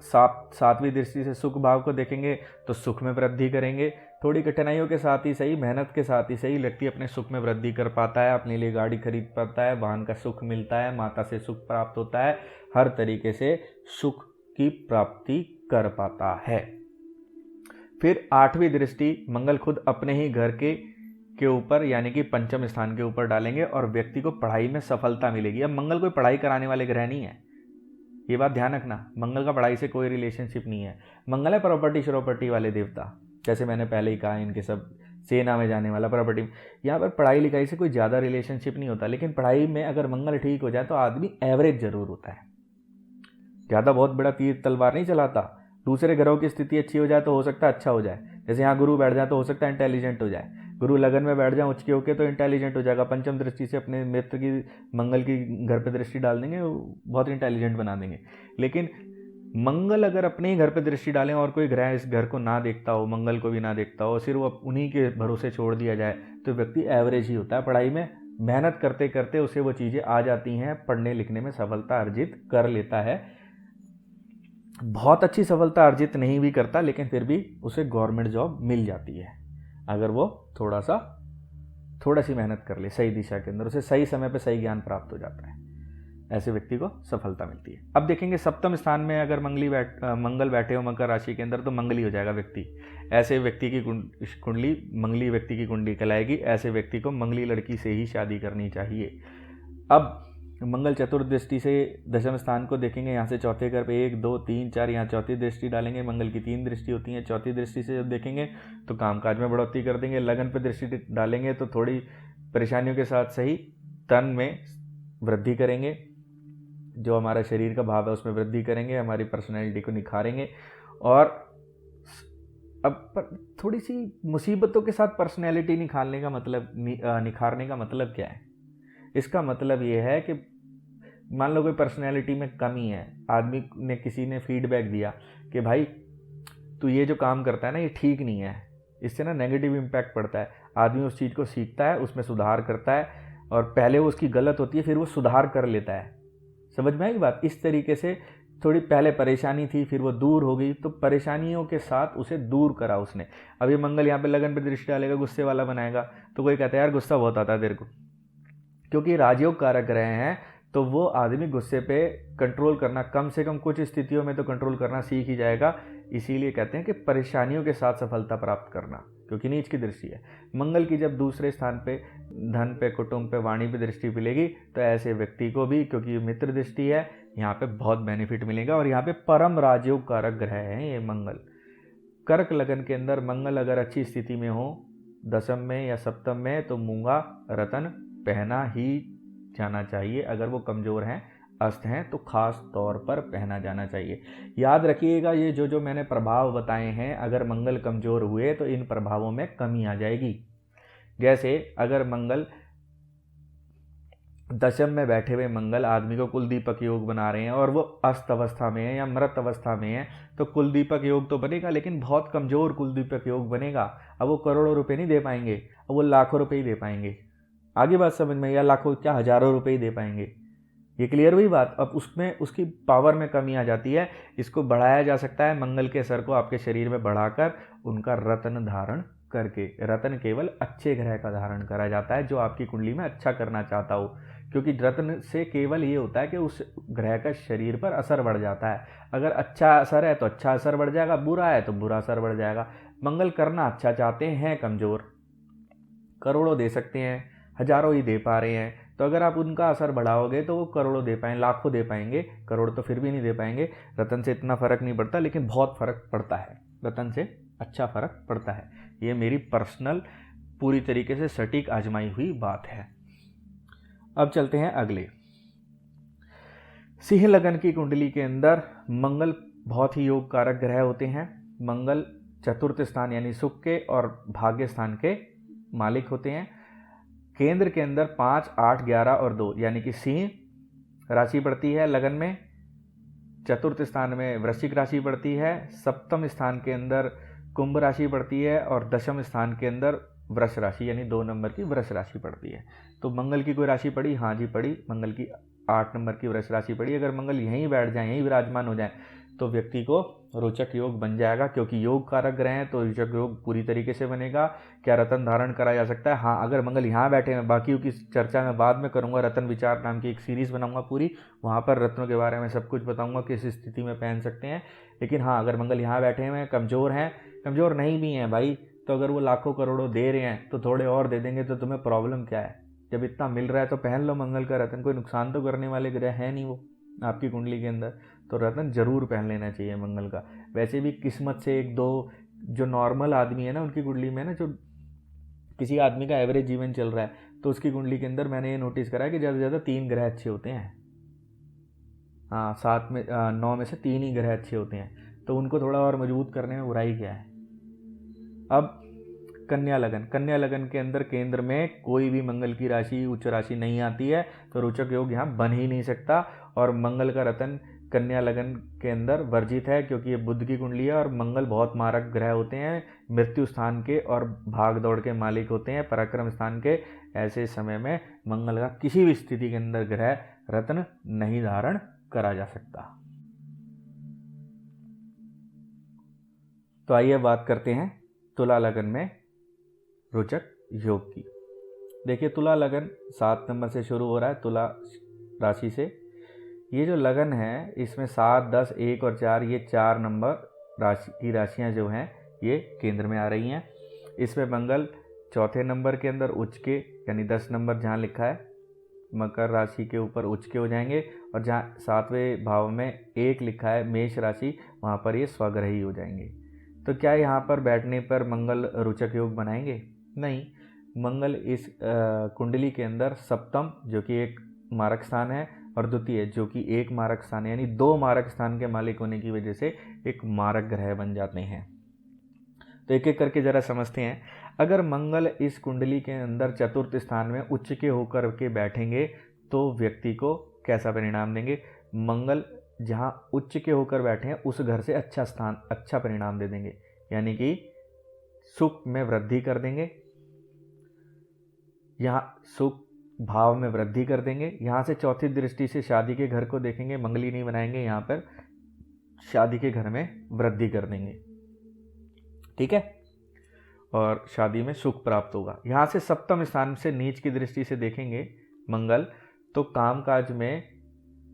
Speaker 1: सातवीं दृष्टि से सुख भाव को देखेंगे तो सुख में वृद्धि करेंगे। थोड़ी कठिनाइयों के साथ ही सही, मेहनत के साथ ही सही, व्यक्ति अपने सुख में वृद्धि कर पाता है, अपने लिए गाड़ी खरीद पाता है, वाहन का सुख मिलता है, माता से सुख प्राप्त होता है, हर तरीके से सुख की प्राप्ति कर पाता है। फिर आठवीं दृष्टि मंगल खुद अपने ही घर के ऊपर यानी कि पंचम स्थान के ऊपर डालेंगे और व्यक्ति को पढ़ाई में सफलता मिलेगी। अब मंगल कोई पढ़ाई कराने वाले ग्रह नहीं है, ये बात ध्यान रखना। मंगल का पढ़ाई से कोई रिलेशनशिप नहीं है। मंगल है प्रॉपर्टी श्रॉपर्टी वाले देवता, जैसे मैंने पहले ही कहा, इनके सब सेना में जाने वाला प्रॉपर्टी। यहाँ पर पढ़ाई लिखाई से कोई ज़्यादा रिलेशनशिप नहीं होता, लेकिन पढ़ाई में अगर मंगल ठीक हो जाए तो आदमी एवरेज जरूर होता है, ज़्यादा बहुत बड़ा तीर तलवार नहीं चलाता। दूसरे ग्रहों की स्थिति अच्छी हो जाए तो हो सकता है अच्छा हो जाए, जैसे यहाँ गुरु बैठ जाए तो हो सकता है इंटेलिजेंट हो जाए। गुरु लगन में बैठ जाए उच्च के होके तो इंटेलिजेंट हो जाएगा। पंचम दृष्टि से अपने मित्र की मंगल की घर पे दृष्टि डाल देंगे, बहुत इंटेलिजेंट बना देंगे। लेकिन मंगल अगर अपने ही घर पे दृष्टि डालें और कोई ग्रह इस घर को ना देखता हो, मंगल को भी ना देखता हो, सिर्फ वो उन्हीं के भरोसे छोड़ दिया जाए तो व्यक्ति एवरेज ही होता है। पढ़ाई में मेहनत करते करते उसे वो चीज़ें आ जाती हैं, पढ़ने लिखने में सफलता अर्जित कर लेता है। बहुत अच्छी सफलता अर्जित नहीं भी करता, लेकिन फिर भी उसे गवर्नमेंट जॉब मिल जाती है अगर वो थोड़ा सी मेहनत कर ले सही दिशा के अंदर, उसे सही समय पे सही ज्ञान प्राप्त हो जाता है, ऐसे व्यक्ति को सफलता मिलती है। अब देखेंगे सप्तम स्थान में अगर मंगल बैठे हो मकर राशि के अंदर तो मंगली हो जाएगा व्यक्ति। ऐसे व्यक्ति की कुंडली मंगली व्यक्ति की कुंडली कहलाएगी। ऐसे व्यक्ति को मंगली लड़की से ही शादी करनी चाहिए। अब मंगल चतुर्दृष्टि से दशम स्थान को देखेंगे, यहाँ से चौथे घर पे 1 2 3 4 यहाँ चौथी दृष्टि डालेंगे। मंगल की 3 दृष्टि होती हैं। चौथी दृष्टि से जब देखेंगे तो कामकाज में बढ़ोतरी कर देंगे। लगन पे दृष्टि डालेंगे तो थोड़ी परेशानियों के साथ सही तन में वृद्धि करेंगे, जो हमारा शरीर का भाव है उसमें वृद्धि करेंगे, हमारी पर्सनैलिटी को निखारेंगे। और अब थोड़ी सी मुसीबतों के साथ पर्सनैलिटी निखारने का मतलब क्या है? इसका मतलब ये है कि मान लो कोई पर्सनैलिटी में कमी है, आदमी ने किसी ने फीडबैक दिया कि भाई तू ये जो काम करता है ना ये ठीक नहीं है, इससे ना नेगेटिव इम्पैक्ट पड़ता है। आदमी उस चीज़ को सीखता है, उसमें सुधार करता है, और पहले वो उसकी गलत होती है फिर वो सुधार कर लेता है। समझ में आई बात? इस तरीके से थोड़ी पहले परेशानी थी फिर वो दूर हो गई, तो परेशानियों के साथ उसे दूर करा उसने। अब ये मंगल यहाँ पे लगन पे दृष्टि डालेगा, गुस्से वाला बनाएगा, तो कोई कहता है यार गुस्सा बहुत आता है तेरे को, क्योंकि राजयोग कारक ग्रह हैं तो वो आदमी गुस्से पे कंट्रोल करना कम से कम कुछ स्थितियों में तो कंट्रोल करना सीख ही जाएगा। इसीलिए कहते हैं कि परेशानियों के साथ सफलता प्राप्त करना, क्योंकि नीच की दृष्टि है। मंगल की जब दूसरे स्थान पे धन पे, कुटुंब पे, वाणी पे दृष्टि मिलेगी तो ऐसे व्यक्ति को भी, क्योंकि ये मित्र दृष्टि है, यहाँ पे बहुत बेनिफिट मिलेगा। और यहाँ पे परम राजयोग कारक ग्रह है ये मंगल। कर्क लगन के अंदर मंगल अगर अच्छी स्थिति में हो, दशम में या सप्तम में, तो मूंगा रतन पहना ही जाना चाहिए। अगर वो कमज़ोर हैं, अस्त हैं, तो खास तौर पर पहना जाना चाहिए। याद रखिएगा ये जो मैंने प्रभाव बताए हैं, अगर मंगल कमज़ोर हुए तो इन प्रभावों में कमी आ जाएगी। जैसे अगर मंगल दशम में बैठे हुए मंगल आदमी को कुलदीपक योग बना रहे हैं और वो अस्त अवस्था में है या मृत अवस्था में है, तो कुलदीपक योग तो बनेगा लेकिन बहुत कमज़ोर कुलदीपक योग बनेगा। अब वो करोड़ों रुपए नहीं दे पाएंगे, अब वो लाखों रुपए ही दे पाएंगे। आगे बात समझ में? या लाखों क्या हजारों रुपए ही दे पाएंगे। ये क्लियर हुई बात? अब उसमें उसकी पावर में कमी आ जाती है। इसको बढ़ाया जा सकता है, मंगल के असर को आपके शरीर में बढ़ाकर उनका रत्न धारण करके रत्न केवल अच्छे ग्रह का धारण करा जाता है, जो आपकी कुंडली में अच्छा करना चाहता हो, क्योंकि रत्न से केवल ये होता है कि उस ग्रह का शरीर पर असर बढ़ जाता है। अगर अच्छा असर है तो अच्छा असर बढ़ जाएगा, बुरा है तो बुरा असर बढ़ जाएगा। मंगल करना अच्छा चाहते हैं कमज़ोर, करोड़ों दे सकते हैं, हजारों ही दे पा रहे हैं, तो अगर आप उनका असर बढ़ाओगे तो वो करोड़ों दे पाएंगे, लाखों दे पाएंगे, करोड़ तो फिर भी नहीं दे पाएंगे। रतन से इतना फ़र्क नहीं पड़ता, लेकिन बहुत फ़र्क पड़ता है, रतन से अच्छा फ़र्क पड़ता है। ये मेरी पर्सनल पूरी तरीके से सटीक आजमाई हुई बात है। अब चलते हैं अगले। सिंह लगन की कुंडली के अंदर मंगल बहुत ही योग कारक ग्रह होते हैं। मंगल चतुर्थ स्थान यानी सुख के और भाग्य स्थान के मालिक होते हैं। केंद्र के अंदर 5, 8, 11 और 2 यानी कि सिंह राशि पड़ती है लगन में, चतुर्थ स्थान में वृश्चिक राशि पड़ती है, सप्तम स्थान के अंदर कुंभ राशि पड़ती है और दशम स्थान के अंदर वृष राशि यानी 2 नंबर की वृष राशि पड़ती है। तो मंगल की कोई राशि पड़ी? हाँ जी पड़ी, मंगल की 8 नंबर की वृष राशि पड़ी। अगर मंगल यहीं बैठ जाए, यहीं विराजमान हो जाए, तो व्यक्ति को रोचक योग बन जाएगा, क्योंकि योग कारक ग्रह हैं, तो रोचक योग पूरी तरीके से बनेगा। क्या रतन धारण करा जा सकता है? हाँ, अगर मंगल यहाँ बैठे हैं, बाकी की चर्चा मैं बाद में करूँगा, रतन विचार नाम की एक सीरीज़ बनाऊंगा पूरी, वहाँ पर रत्नों के बारे में सब कुछ बताऊँगा, किस स्थिति में पहन सकते हैं। लेकिन हाँ, अगर मंगल यहाँ बैठे हुए हैं, कमज़ोर हैं, कमज़ोर नहीं भी हैं भाई, तो अगर वो लाखों करोड़ों दे रहे हैं तो थोड़े और दे देंगे, तो तुम्हें प्रॉब्लम क्या है? जब इतना मिल रहा है तो पहन लो मंगल का रतन, कोई नुकसान तो करने वाले ग्रह है नहीं वो आपकी कुंडली के अंदर, तो रतन जरूर पहन लेना चाहिए मंगल का। वैसे भी किस्मत से 1-2 जो नॉर्मल आदमी है ना, उनकी कुंडली में ना, जो किसी आदमी का एवरेज जीवन चल रहा है, तो उसकी कुंडली के अंदर मैंने ये नोटिस करा है कि ज़्यादा से ज़्यादा 3 ग्रह अच्छे होते हैं। हाँ, 7 में 9 में से 3 ही ग्रह अच्छे होते हैं, तो उनको थोड़ा और मजबूत करने में बुराई क्या है। अब कन्या लगन, कन्या लगन के अंदर केंद्र में कोई भी मंगल की राशि उच्च राशि नहीं आती है, तो रोचक योग यहाँ बन ही नहीं सकता। और मंगल का रतन कन्या लगन के अंदर वर्जित है, क्योंकि ये बुध की कुंडली है और मंगल बहुत मारक ग्रह होते हैं, मृत्यु स्थान के और भाग दौड़ के मालिक होते हैं, पराक्रम स्थान के। ऐसे समय में मंगल का किसी भी स्थिति के अंदर ग्रह रत्न नहीं धारण करा जा सकता। तो आइए बात करते हैं तुला लगन में रोचक योग की। देखिए, तुला लगन 7 नंबर से शुरू हो रहा है, तुला राशि से। ये जो लगन है, इसमें 7, 10, 1 और 4, ये 4 नंबर राशियां जो हैं ये केंद्र में आ रही हैं। इसमें मंगल चौथे नंबर के अंदर उच्च के यानी 10 नंबर जहाँ लिखा है मकर राशि के ऊपर उच्च के हो जाएंगे, और जहाँ 7वें भाव में 1 लिखा है मेष राशि, वहाँ पर ये स्वग्रही हो जाएंगे। तो क्या यहाँ पर बैठने पर मंगल रोचक योग बनाएंगे? नहीं। मंगल इस कुंडली के अंदर सप्तम जो कि एक मारक स्थान है और द्वितीय जो कि एक मारक स्थान है, यानी 2 मारक स्थान के मालिक होने की वजह से एक मारक ग्रह बन जाते हैं। तो एक एक करके जरा समझते हैं। अगर मंगल इस कुंडली के अंदर चतुर्थ स्थान में उच्च के होकर के बैठेंगे तो व्यक्ति को कैसा परिणाम देंगे? मंगल जहाँ उच्च के होकर बैठे हैं उस घर से अच्छा परिणाम दे देंगे, यानी कि सुख में वृद्धि कर देंगे, यहाँ सुख भाव में वृद्धि कर देंगे। यहाँ से चौथी दृष्टि से शादी के घर को देखेंगे, मंगली नहीं बनाएंगे, यहाँ पर शादी के घर में वृद्धि कर देंगे, ठीक है, और शादी में सुख प्राप्त होगा। यहाँ से सप्तम स्थान से नीच की दृष्टि से देखेंगे मंगल, तो कामकाज में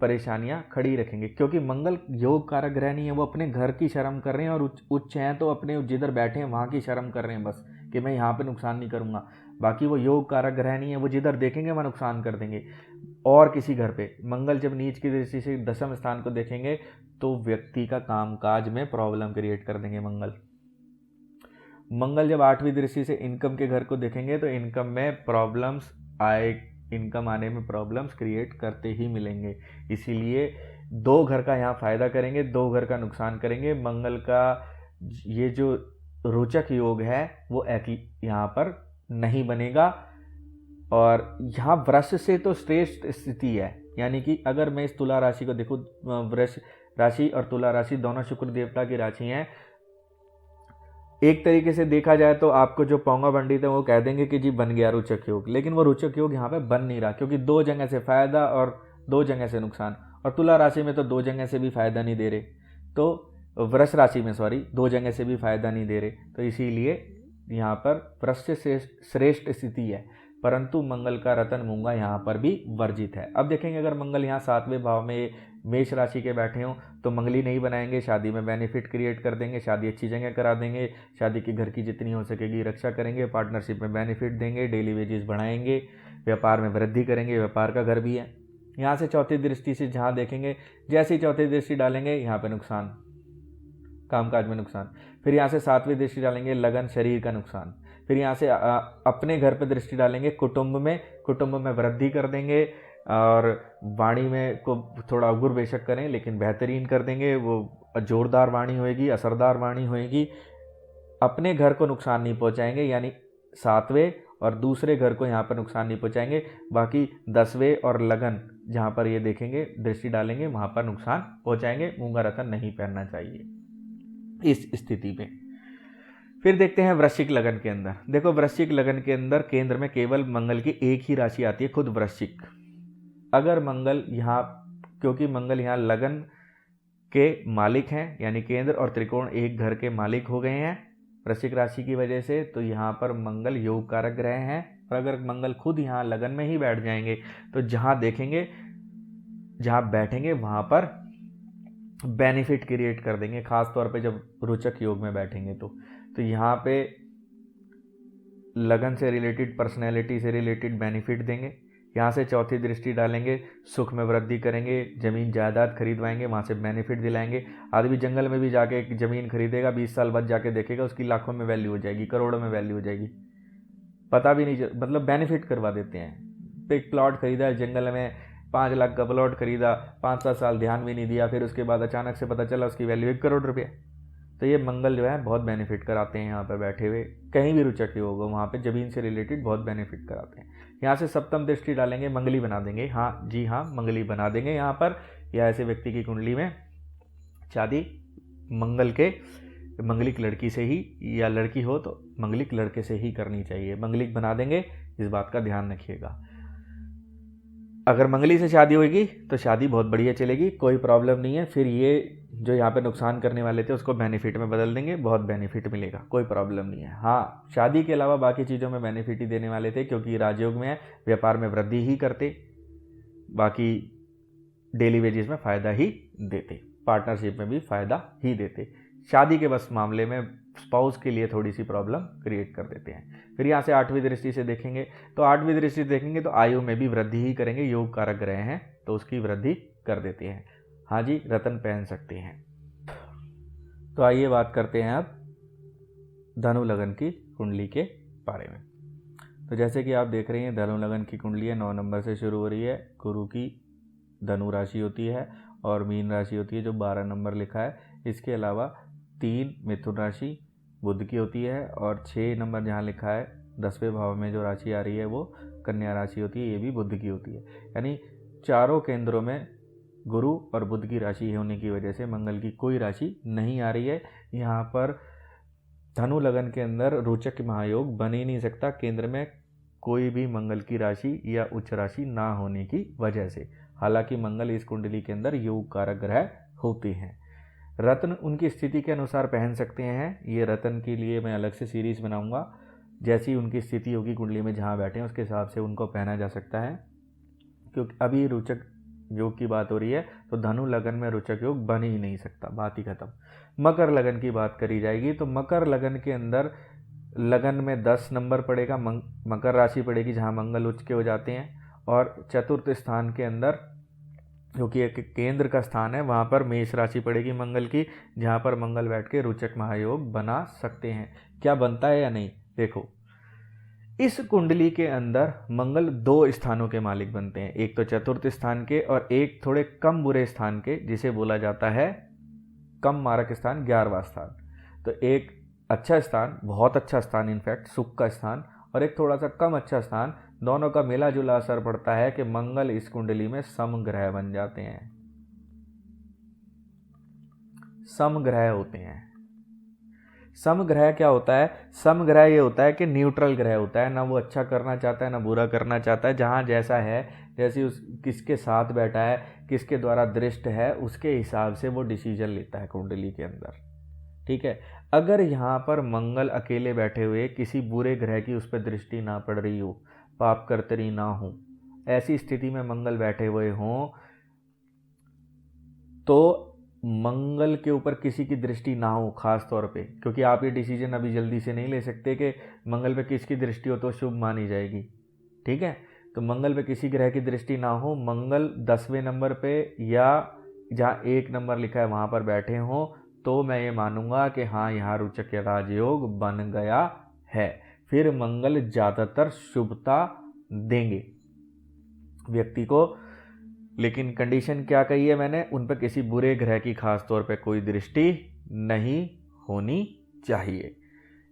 Speaker 1: परेशानियां खड़ी रखेंगे, क्योंकि मंगल योग कारक ग्रह नहीं है, वो अपने घर की शर्म कर रहे हैं, और उच्च हैं तो अपने जिधर बैठे हैं वहाँ की शर्म कर रहे हैं बस, कि मैं यहाँ पे नुकसान नहीं करूँगा। बाकी वो योग कारक ग्रह नहीं है, वो जिधर देखेंगे वहाँ नुकसान कर देंगे। और किसी घर पे मंगल जब नीच की दृष्टि से दशम स्थान को देखेंगे तो व्यक्ति का कामकाज में प्रॉब्लम क्रिएट कर देंगे। मंगल जब 8वीं दृष्टि से इनकम के घर को देखेंगे तो इनकम में प्रॉब्लम्स इनकम आने में प्रॉब्लम्स क्रिएट करते ही मिलेंगे। इसीलिए 2 घर का यहाँ फायदा करेंगे, 2 घर का नुकसान करेंगे। मंगल का ये जो रोचक योग है वो यहाँ पर नहीं बनेगा। और यहाँ वृष से तो श्रेष्ठ स्थिति है, यानी कि अगर मैं इस तुला राशि को देखूँ, वृष राशि और तुला राशि दोनों शुक्र देवता की राशि हैं। एक तरीके से देखा जाए तो आपको जो पोंगा पंडित है वो कह देंगे कि जी बन गया रोचक योग, लेकिन वो रोचक योग यहाँ पे बन नहीं रहा, क्योंकि 2 जगह से फायदा और 2 जगह से नुकसान। और तुला राशि में तो 2 जगह से भी फायदा नहीं दे रहे, तो वृष राशि में 2 जगह से भी फायदा नहीं दे रहे, तो इसीलिए यहाँ पर वृश्चिक से श्रेष्ठ स्थिति है, परंतु मंगल का रतन मूंगा यहाँ पर भी वर्जित है। अब देखेंगे अगर मंगल यहाँ 7वें भाव में मेष राशि के बैठे हों तो मंगली नहीं बनाएंगे, शादी में बेनिफिट क्रिएट कर देंगे, शादी अच्छी जगह करा देंगे, शादी के घर की जितनी हो सकेगी रक्षा करेंगे, पार्टनरशिप में बेनिफिट देंगे, डेली वेजेस बढ़ाएंगे, व्यापार में वृद्धि करेंगे, व्यापार का घर भी है। यहाँ से चौथी दृष्टि से जहाँ देखेंगे, जैसे ही चौथी दृष्टि डालेंगे यहाँ पे नुकसान, कामकाज में नुकसान। फिर यहाँ से 7वीं दृष्टि डालेंगे, लगन, शरीर का नुकसान। फिर यहाँ से अपने घर पर दृष्टि डालेंगे, कुटुंब में वृद्धि कर देंगे और वाणी में को थोड़ा अवगुर बेशक करें लेकिन बेहतरीन कर देंगे, वो जोरदार वाणी होएगी, असरदार वाणी होएगी। अपने घर को नुकसान नहीं पहुँचाएंगे, यानी 7वें और दूसरे घर को यहाँ पर नुकसान नहीं पहुँचाएंगे। बाकी 10वें और लगन जहाँ पर ये देखेंगे दृष्टि डालेंगे वहाँ पर नुकसान पहुँचाएंगे। मूंगा रतन नहीं पहनना चाहिए इस स्थिति में। फिर देखते हैं वृश्चिक लगन के अंदर। देखो वृश्चिक लगन के अंदर केंद्र में केवल मंगल की एक ही राशि आती है, खुद वृश्चिक। अगर मंगल यहाँ, क्योंकि मंगल यहाँ लगन के मालिक हैं, यानी केंद्र और त्रिकोण एक घर के मालिक हो गए हैं वृश्चिक राशि की वजह से, तो यहाँ पर मंगल योग कारक ग्रह हैं। और अगर मंगल खुद यहाँ लगन में ही बैठ जाएंगे तो जहाँ देखेंगे, जहाँ बैठेंगे वहाँ पर बेनिफिट क्रिएट कर देंगे, खास तौर पे जब रोचक योग में बैठेंगे तो यहाँ पे लगन से रिलेटेड, पर्सनैलिटी से रिलेटेड बेनिफिट देंगे। यहाँ से चौथी दृष्टि डालेंगे, सुख में वृद्धि करेंगे, ज़मीन जायदाद खरीदवाएंगे, वहाँ से बेनिफिट दिलाएंगे। आदमी जंगल में भी जाके एक ज़मीन खरीदेगा, 20 साल बाद जाके देखेगा उसकी लाखों में वैल्यू हो जाएगी, करोड़ों में वैल्यू हो जाएगी, पता भी नहीं, मतलब बेनिफिट करवा देते हैं। एक प्लॉट खरीदा है जंगल में, 5 लाख का प्लॉट खरीदा, 5-7 साल ध्यान भी नहीं दिया, फिर उसके बाद अचानक से पता चला उसकी वैल्यू 1 करोड़ रुपये। तो ये मंगल जो है बहुत बेनिफिट कराते हैं। यहाँ पर बैठे हुए कहीं भी रुचक योग हो वहाँ पे ज़मीन से रिलेटेड बहुत बेनिफिट कराते हैं। यहाँ से सप्तम दृष्टि डालेंगे, मंगली बना देंगे। हाँ जी हाँ, मंगली बना देंगे यहाँ पर, या ऐसे व्यक्ति की कुंडली में शादी मंगलिक लड़की से ही, या लड़की हो तो मंगलिक लड़के से ही करनी चाहिए, मंगलिक बना देंगे, इस बात का ध्यान रखिएगा। अगर मंगली से शादी होगी तो शादी बहुत बढ़िया चलेगी, कोई प्रॉब्लम नहीं है। फिर ये जो यहाँ पे नुकसान करने वाले थे उसको बेनिफिट में बदल देंगे, बहुत बेनिफिट मिलेगा, कोई प्रॉब्लम नहीं है। हाँ, शादी के अलावा बाकी चीज़ों में बेनिफिट ही देने वाले थे, क्योंकि राजयोग में है, व्यापार में वृद्धि ही करते, बाकी डेली वेजेस में फ़ायदा ही देते, पार्टनरशिप में भी फ़ायदा ही देते। शादी के बस मामले में स्पाउस के लिए थोड़ी सी प्रॉब्लम क्रिएट कर देते हैं। फिर यहाँ से 8वीं दृष्टि से देखेंगे, तो 8वीं दृष्टि से देखेंगे तो आयु में भी वृद्धि ही करेंगे, योग कारक ग्रह हैं तो उसकी वृद्धि कर देते हैं। हाँ जी, रतन पहन सकते हैं। तो आइए बात करते हैं अब धनु लगन की कुंडली के बारे में। तो जैसे कि आप देख रहे हैं धनु लगन की कुंडली है, 9 नंबर से शुरू हो रही है। गुरु की धनु राशि होती है और मीन राशि होती है जो 12 नंबर लिखा है। इसके अलावा 3 मिथुन राशि बुध की होती है और 6 नंबर जहाँ लिखा है 10वें भाव में जो राशि आ रही है वो कन्या राशि होती है, ये भी बुध की होती है। यानी चारों केंद्रों में गुरु और बुध की राशि होने की वजह से मंगल की कोई राशि नहीं आ रही है। यहाँ पर धनु लगन के अंदर रोचक महायोग बन ही नहीं सकता, केंद्र में कोई भी मंगल की राशि या उच्च राशि ना होने की वजह से। हालांकि मंगल इस कुंडली के अंदर योग कारक ग्रह होते हैं। रत्न उनकी स्थिति के अनुसार पहन सकते हैं, ये रत्न के लिए मैं अलग से सीरीज बनाऊंगा। जैसी उनकी स्थिति होगी कुंडली में जहाँ बैठे हैं उसके हिसाब से उनको पहना जा सकता है, क्योंकि अभी रोचक योग की बात हो रही है तो धनु लगन में रोचक योग बन ही नहीं सकता, बात ही खत्म। मकर लगन की बात करी जाएगी तो मकर लगन के अंदर लगन में 10 नंबर पड़ेगा, मकर राशि पड़ेगी जहाँ मंगल उच्च के हो जाते हैं। और चतुर्थ स्थान के अंदर क्योंकि एक केंद्र का स्थान है वहाँ पर मेष राशि पड़ेगी मंगल की, जहाँ पर मंगल बैठ के रोचक महायोग बना सकते हैं। क्या बनता है या नहीं, देखो इस कुंडली के अंदर मंगल 2 स्थानों के मालिक बनते हैं, एक तो चतुर्थ स्थान के और एक थोड़े कम बुरे स्थान के, जिसे बोला जाता है कम मारक स्थान, 11वां स्थान। तो एक अच्छा स्थान, बहुत अच्छा स्थान इनफैक्ट सुख का स्थान, और एक थोड़ा सा कम अच्छा स्थान, दोनों का मिला जुला असर पड़ता है कि मंगल इस कुंडली में समग्रह बन जाते हैं, समग्रह होते हैं। समग्रह क्या होता है, समग्रह ये होता है कि न्यूट्रल ग्रह होता है, ना वो अच्छा करना चाहता है ना बुरा करना चाहता है, जहाँ जैसा है, जैसे उस किसके साथ बैठा है, किसके द्वारा दृष्ट है, उसके हिसाब से वो डिसीजन लेता है कुंडली के अंदर। ठीक है। अगर यहाँ पर मंगल अकेले बैठे हुए किसी बुरे ग्रह की उस पर दृष्टि ना पड़ रही हो, पाप कर्तरी ना हो, ऐसी स्थिति में मंगल बैठे हुए हों, तो मंगल के ऊपर किसी की दृष्टि ना हो खास तौर पे, क्योंकि आप ये डिसीजन अभी जल्दी से नहीं ले सकते कि मंगल पे किसकी दृष्टि हो तो शुभ मानी जाएगी। ठीक है, तो मंगल पे किसी ग्रह की दृष्टि ना हो, मंगल 10वें नंबर पे या जहाँ 1 नंबर लिखा है वहाँ पर बैठे हों, तो मैं ये मानूंगा कि हाँ यहाँ रोचक राजयोग बन गया है। फिर मंगल ज़्यादातर शुभता देंगे व्यक्ति को, लेकिन कंडीशन क्या कही है मैंने, उन पर किसी बुरे ग्रह की खास तौर पे कोई दृष्टि नहीं होनी चाहिए।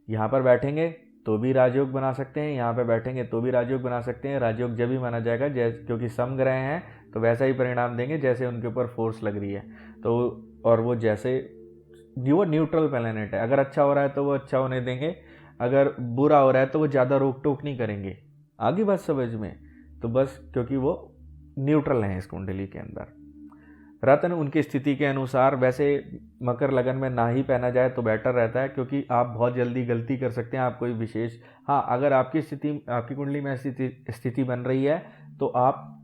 Speaker 1: यहाँ पर बैठेंगे तो भी राजयोग बना सकते हैं, यहाँ पर बैठेंगे तो भी राजयोग बना सकते हैं। राजयोग जब भी माना जाएगा जैसे, क्योंकि सम ग्रह हैं तो वैसा ही परिणाम देंगे जैसे उनके ऊपर फोर्स लग रही है। तो और वो जैसे वो न्यूट्रल प्लैनेट है, अगर अच्छा हो रहा है तो वो अच्छा होने देंगे, अगर बुरा हो रहा है तो वो ज़्यादा रोक टोक नहीं करेंगे। आगे बात समझ में, तो बस क्योंकि वो न्यूट्रल हैं इस कुंडली के अंदर। रत्न उनकी स्थिति के अनुसार, वैसे मकर लगन में ना ही पहना जाए तो बेटर रहता है, क्योंकि आप बहुत जल्दी गलती कर सकते हैं। आप कोई विशेष, हाँ अगर आपकी स्थिति, आपकी कुंडली में ऐसी स्थिति बन रही है तो आप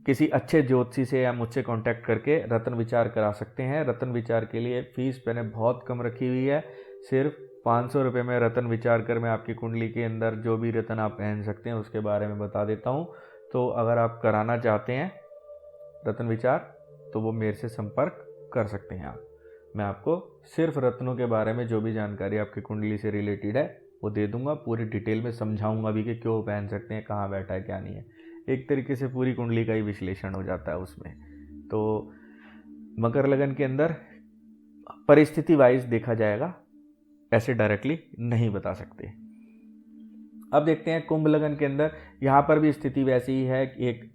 Speaker 1: किसी अच्छे ज्योतिषी से या मुझसे कांटेक्ट करके रत्न विचार करा सकते हैं। रत्न विचार के लिए फीस मैंने बहुत कम रखी हुई है, सिर्फ 500 रुपये में रत्न विचार कर मैं आपकी कुंडली के अंदर जो भी रत्न आप पहन सकते हैं उसके बारे में बता देता हूँ। तो अगर आप कराना चाहते हैं रत्न विचार तो वो मेरे से संपर्क कर सकते हैं आप। मैं आपको सिर्फ रत्नों के बारे में जो भी जानकारी आपकी कुंडली से रिलेटेड है वो दे दूंगा, पूरी डिटेल में समझाऊंगा भी कि क्यों पहन सकते हैं, कहाँ बैठा है क्या नहीं है। एक तरीके से पूरी कुंडली का ही विश्लेषण हो जाता है उसमें। तो मकर लगन के अंदर परिस्थिति वाइज देखा जाएगा, ऐसे डायरेक्टली नहीं बता सकते। अब देखते हैं कुंभ लगन के अंदर, यहाँ पर भी स्थिति वैसी ही है कि एक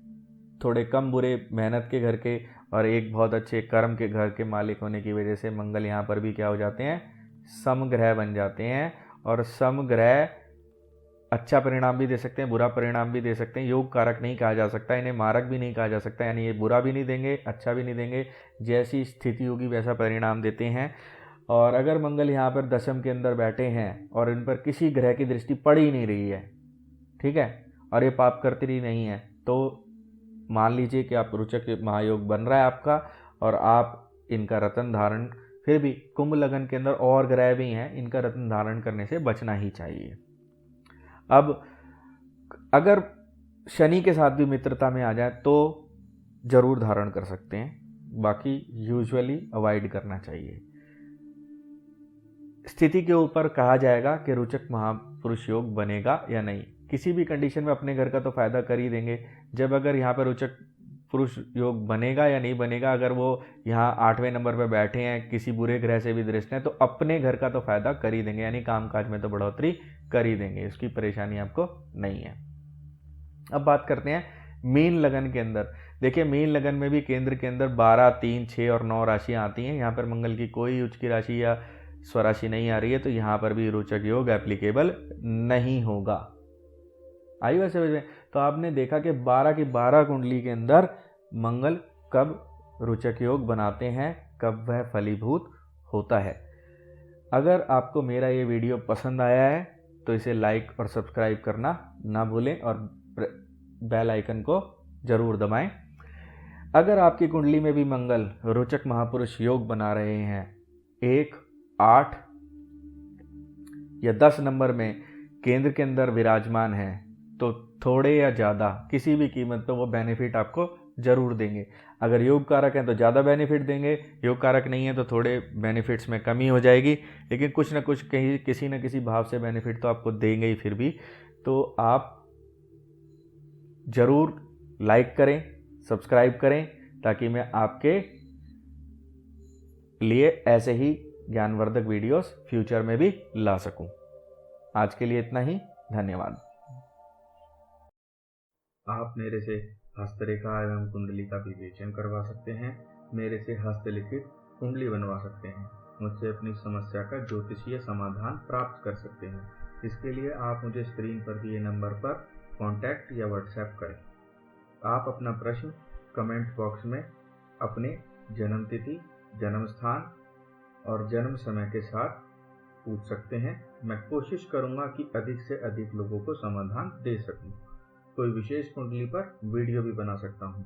Speaker 1: थोड़े कम बुरे मेहनत के घर के और एक बहुत अच्छे कर्म के घर के मालिक होने की वजह से मंगल यहाँ पर भी क्या हो जाते हैं, समग्रह बन जाते हैं। और समग्रह अच्छा परिणाम भी दे सकते हैं, बुरा परिणाम भी दे सकते हैं। योग कारक नहीं कहा जा सकता, इन्हें मारक भी नहीं कहा जा सकता, यानी ये बुरा भी नहीं देंगे अच्छा भी नहीं देंगे, जैसी स्थिति होगी वैसा परिणाम देते हैं। और अगर मंगल यहाँ पर दशम के अंदर बैठे हैं और इन पर किसी ग्रह की दृष्टि पड़ ही नहीं रही है, ठीक है, और ये पाप करती रही नहीं है, तो मान लीजिए कि आप रोचक महायोग बन रहा है आपका, और आप इनका रत्न धारण, फिर भी कुंभ लगन के अंदर और ग्रह भी हैं, इनका रत्न धारण करने से बचना ही चाहिए। अब अगर शनि के साथ भी मित्रता में आ जाए तो जरूर धारण कर सकते हैं, बाकी यूजुअली अवॉइड करना चाहिए। स्थिति के ऊपर कहा जाएगा कि रोचक महापुरुष योग बनेगा या नहीं। किसी भी कंडीशन में अपने घर का तो फायदा कर ही देंगे। जब अगर यहाँ पर रोचक पुरुष योग बनेगा या नहीं बनेगा, अगर वो यहाँ 8वें नंबर पर बैठे हैं, किसी बुरे ग्रह से भी दृष्ट हैं, तो अपने घर का तो फायदा कर ही देंगे, यानी कामकाज में तो बढ़ोतरी कर ही देंगे, इसकी परेशानी आपको नहीं है। अब बात करते हैं मीन लगन के अंदर। देखिए मीन लगन में भी केंद्र के अंदर 12, 3, 6 और 9 राशियां आती हैं। यहाँ पर मंगल की कोई उच्च की राशि या स्वराशि नहीं आ रही है, तो यहाँ पर भी रोचक योग एप्लीकेबल नहीं होगा। आई वैसे समझ में? तो आपने देखा कि 12 की 12 कुंडली के अंदर मंगल कब रोचक योग बनाते हैं, कब वह फलीभूत होता है। अगर आपको मेरा ये वीडियो पसंद आया है तो इसे लाइक और सब्सक्राइब करना ना भूलें और बेल आइकन को जरूर दबाएं। अगर आपकी कुंडली में भी मंगल रोचक महापुरुष योग बना रहे हैं 1, 8 या 10 नंबर में केंद्र के अंदर विराजमान है, तो थोड़े या ज़्यादा किसी भी कीमत पर वो बेनिफिट आपको जरूर देंगे। अगर योग कारक हैं तो ज़्यादा बेनिफिट देंगे, योग कारक नहीं है तो थोड़े बेनिफिट्स में कमी हो जाएगी, लेकिन कुछ ना कुछ कहीं किसी न किसी भाव से बेनिफिट तो आपको देंगे ही फिर भी। तो आप ज़रूर लाइक करें, सब्सक्राइब करें, ताकि मैं आपके लिए ऐसे ही ज्ञानवर्धक वीडियोस फ्यूचर में भी ला सकूं। आज के लिए इतना ही, धन्यवाद। आप मेरे से हस्तरेखा एवं कुंडली का विवेचन करवा सकते हैं, मेरे से हस्तलिखित कुंडली बनवा सकते हैं, मुझसे अपनी समस्या का ज्योतिषीय समाधान प्राप्त कर सकते हैं। इसके लिए आप मुझे स्क्रीन पर दिए नंबर पर कांटेक्ट या व्हाट्सएप करें। आप अपना प्रश्न कमेंट बॉक्स में अपने जन्म तिथि, जन्म स्थान और जन्म समय के साथ पूछ सकते हैं। मैं कोशिश करूंगा कि अधिक से अधिक लोगों को समाधान दे सकूं। कोई विशेष कुंडली पर वीडियो भी बना सकता हूं।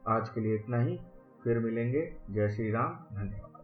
Speaker 1: आज के लिए इतना ही, फिर मिलेंगे। जय श्री राम, धन्यवाद।